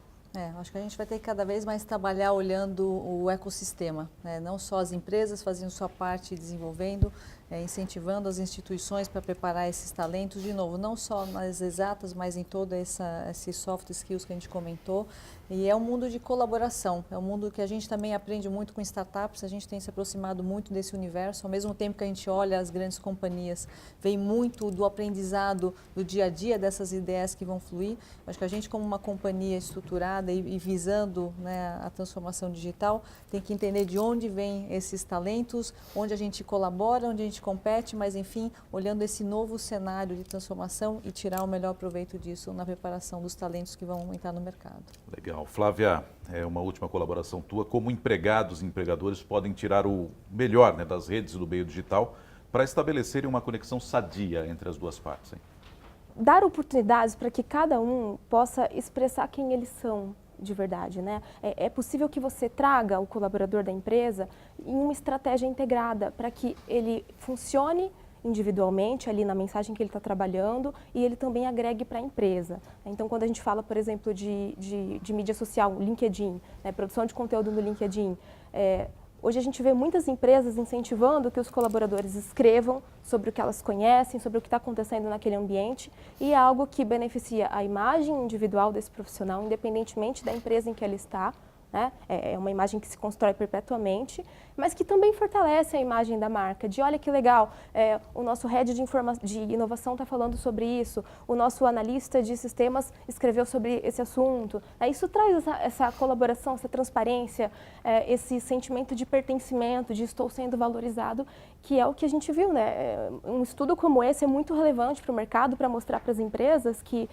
Acho que a gente vai ter que cada vez mais trabalhar olhando o ecossistema, né? Não só as empresas fazendo sua parte, desenvolvendo, incentivando as instituições para preparar esses talentos, de novo, não só nas exatas, mas em todo esses soft skills que a gente comentou. E é um mundo de colaboração, é um mundo que a gente também aprende muito com startups, a gente tem se aproximado muito desse universo, ao mesmo tempo que a gente olha as grandes companhias, vem muito do aprendizado do dia a dia dessas ideias que vão fluir. Acho que a gente, como uma companhia estruturada e visando, né, a transformação digital, tem que entender de onde vêm esses talentos, onde a gente colabora, onde a gente compete, mas enfim, olhando esse novo cenário de transformação e tirar o melhor proveito disso na preparação dos talentos que vão entrar no mercado. Legal. Flávia, uma última colaboração tua. Como empregados e empregadores podem tirar o melhor, né, das redes e do meio digital para estabelecerem uma conexão sadia entre as duas partes, hein? Dar oportunidades para que cada um possa expressar quem eles são de verdade, né? É possível que você traga o colaborador da empresa em uma estratégia integrada para que ele funcione individualmente ali na mensagem que ele está trabalhando e ele também agregue para a empresa. Então, quando a gente fala, por exemplo, de mídia social, LinkedIn, né, produção de conteúdo no LinkedIn, hoje a gente vê muitas empresas incentivando que os colaboradores escrevam sobre o que elas conhecem, sobre o que está acontecendo naquele ambiente, e é algo que beneficia a imagem individual desse profissional, independentemente da empresa em que ele está, né? É uma imagem que se constrói perpetuamente, mas que também fortalece a imagem da marca, de olha que legal, o nosso head de inovação está falando sobre isso, o nosso analista de sistemas escreveu sobre esse assunto. Isso traz essa colaboração, essa transparência, esse sentimento de pertencimento, de estou sendo valorizado, que é o que a gente viu, né? Um estudo como esse é muito relevante para o mercado, para mostrar para as empresas que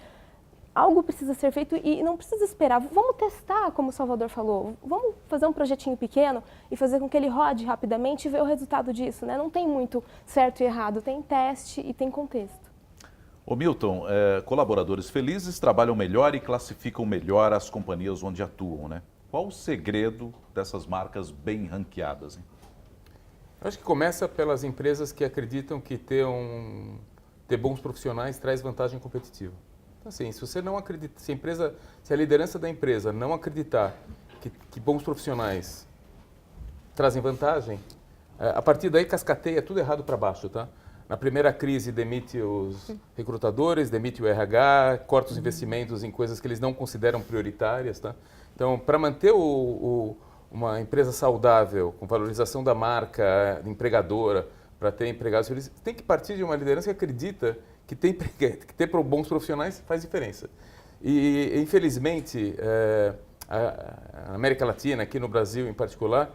algo precisa ser feito e não precisa esperar. Vamos testar, como o Salvador falou. Vamos fazer um projetinho pequeno e fazer com que ele rode rapidamente e ver o resultado disso, né? Não tem muito certo e errado, tem teste e tem contexto. Ô Milton, colaboradores felizes trabalham melhor e classificam melhor as companhias onde atuam, né? Qual o segredo dessas marcas bem ranqueadas, hein? Eu acho que começa pelas empresas que acreditam que ter bons profissionais traz vantagem competitiva. Então, assim, se você não acredita, se a liderança da empresa não acreditar que bons profissionais trazem vantagem, a partir daí cascateia tudo errado para baixo, tá? Na primeira crise demite os recrutadores, demite o RH, corta os investimentos em coisas que eles não consideram prioritárias, tá? Então, para manter uma empresa saudável, com valorização da marca empregadora, para ter empregados felizes, tem que partir de uma liderança que acredita que ter bons profissionais faz diferença. E, infelizmente, a América Latina, aqui no Brasil em particular,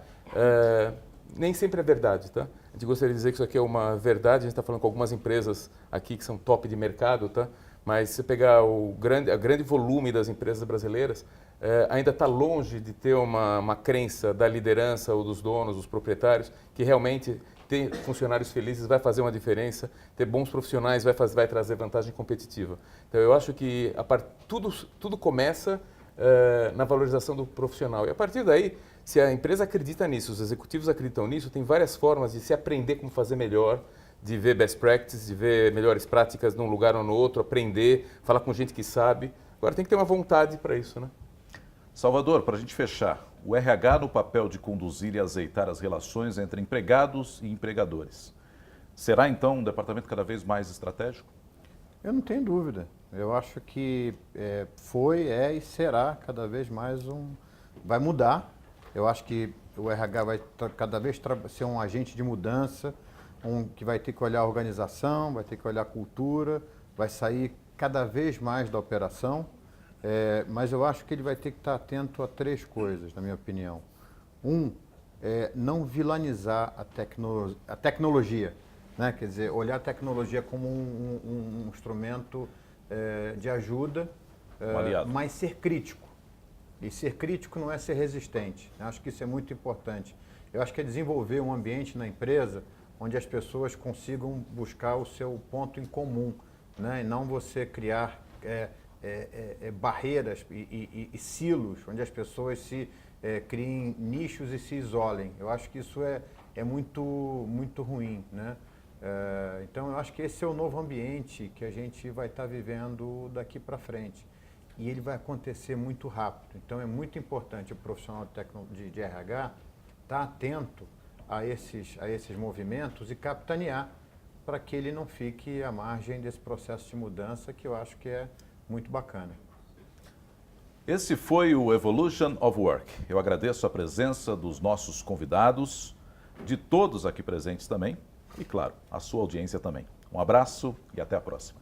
nem sempre é verdade, tá? A gente gostaria de dizer que isso aqui é uma verdade, a gente está falando com algumas empresas aqui que são top de mercado, tá? Mas se você pegar o grande volume das empresas brasileiras, ainda está longe de ter uma crença da liderança ou dos donos, dos proprietários, que realmente ter funcionários felizes vai fazer uma diferença, ter bons profissionais vai trazer vantagem competitiva. Então, eu acho que tudo começa na valorização do profissional. E a partir daí, se a empresa acredita nisso, os executivos acreditam nisso, tem várias formas de se aprender como fazer melhor, de ver best practices, de ver melhores práticas num lugar ou no outro, aprender, falar com gente que sabe. Agora, tem que ter uma vontade para isso, né? Salvador, para a gente fechar, o RH no papel de conduzir e azeitar as relações entre empregados e empregadores. Será então um departamento cada vez mais estratégico? Eu não tenho dúvida. Eu acho que foi, é e será cada vez mais vai mudar. Eu acho que o RH vai cada vez ser um agente de mudança, que vai ter que olhar a organização, vai ter que olhar a cultura, vai sair cada vez mais da operação. Mas eu acho que ele vai ter que estar atento a 3 coisas, na minha opinião. Não vilanizar a tecnologia, né? Quer dizer, olhar a tecnologia como um instrumento de ajuda, mas ser crítico. E ser crítico não é ser resistente. Eu acho que isso é muito importante. Eu acho que é desenvolver um ambiente na empresa onde as pessoas consigam buscar o seu ponto em comum, né? E não você criar barreiras e silos onde as pessoas se criem nichos e se isolem. Eu acho que isso é muito, muito ruim, né? Então, eu acho que esse é o novo ambiente que a gente vai estar vivendo daqui para frente. E ele vai acontecer muito rápido. Então, é muito importante o profissional de RH estar atento a esses movimentos e capitanear para que ele não fique à margem desse processo de mudança que eu acho que é muito bacana. Esse foi o Evolution of Work. Eu agradeço a presença dos nossos convidados, de todos aqui presentes também, e claro, a sua audiência também. Um abraço e até a próxima.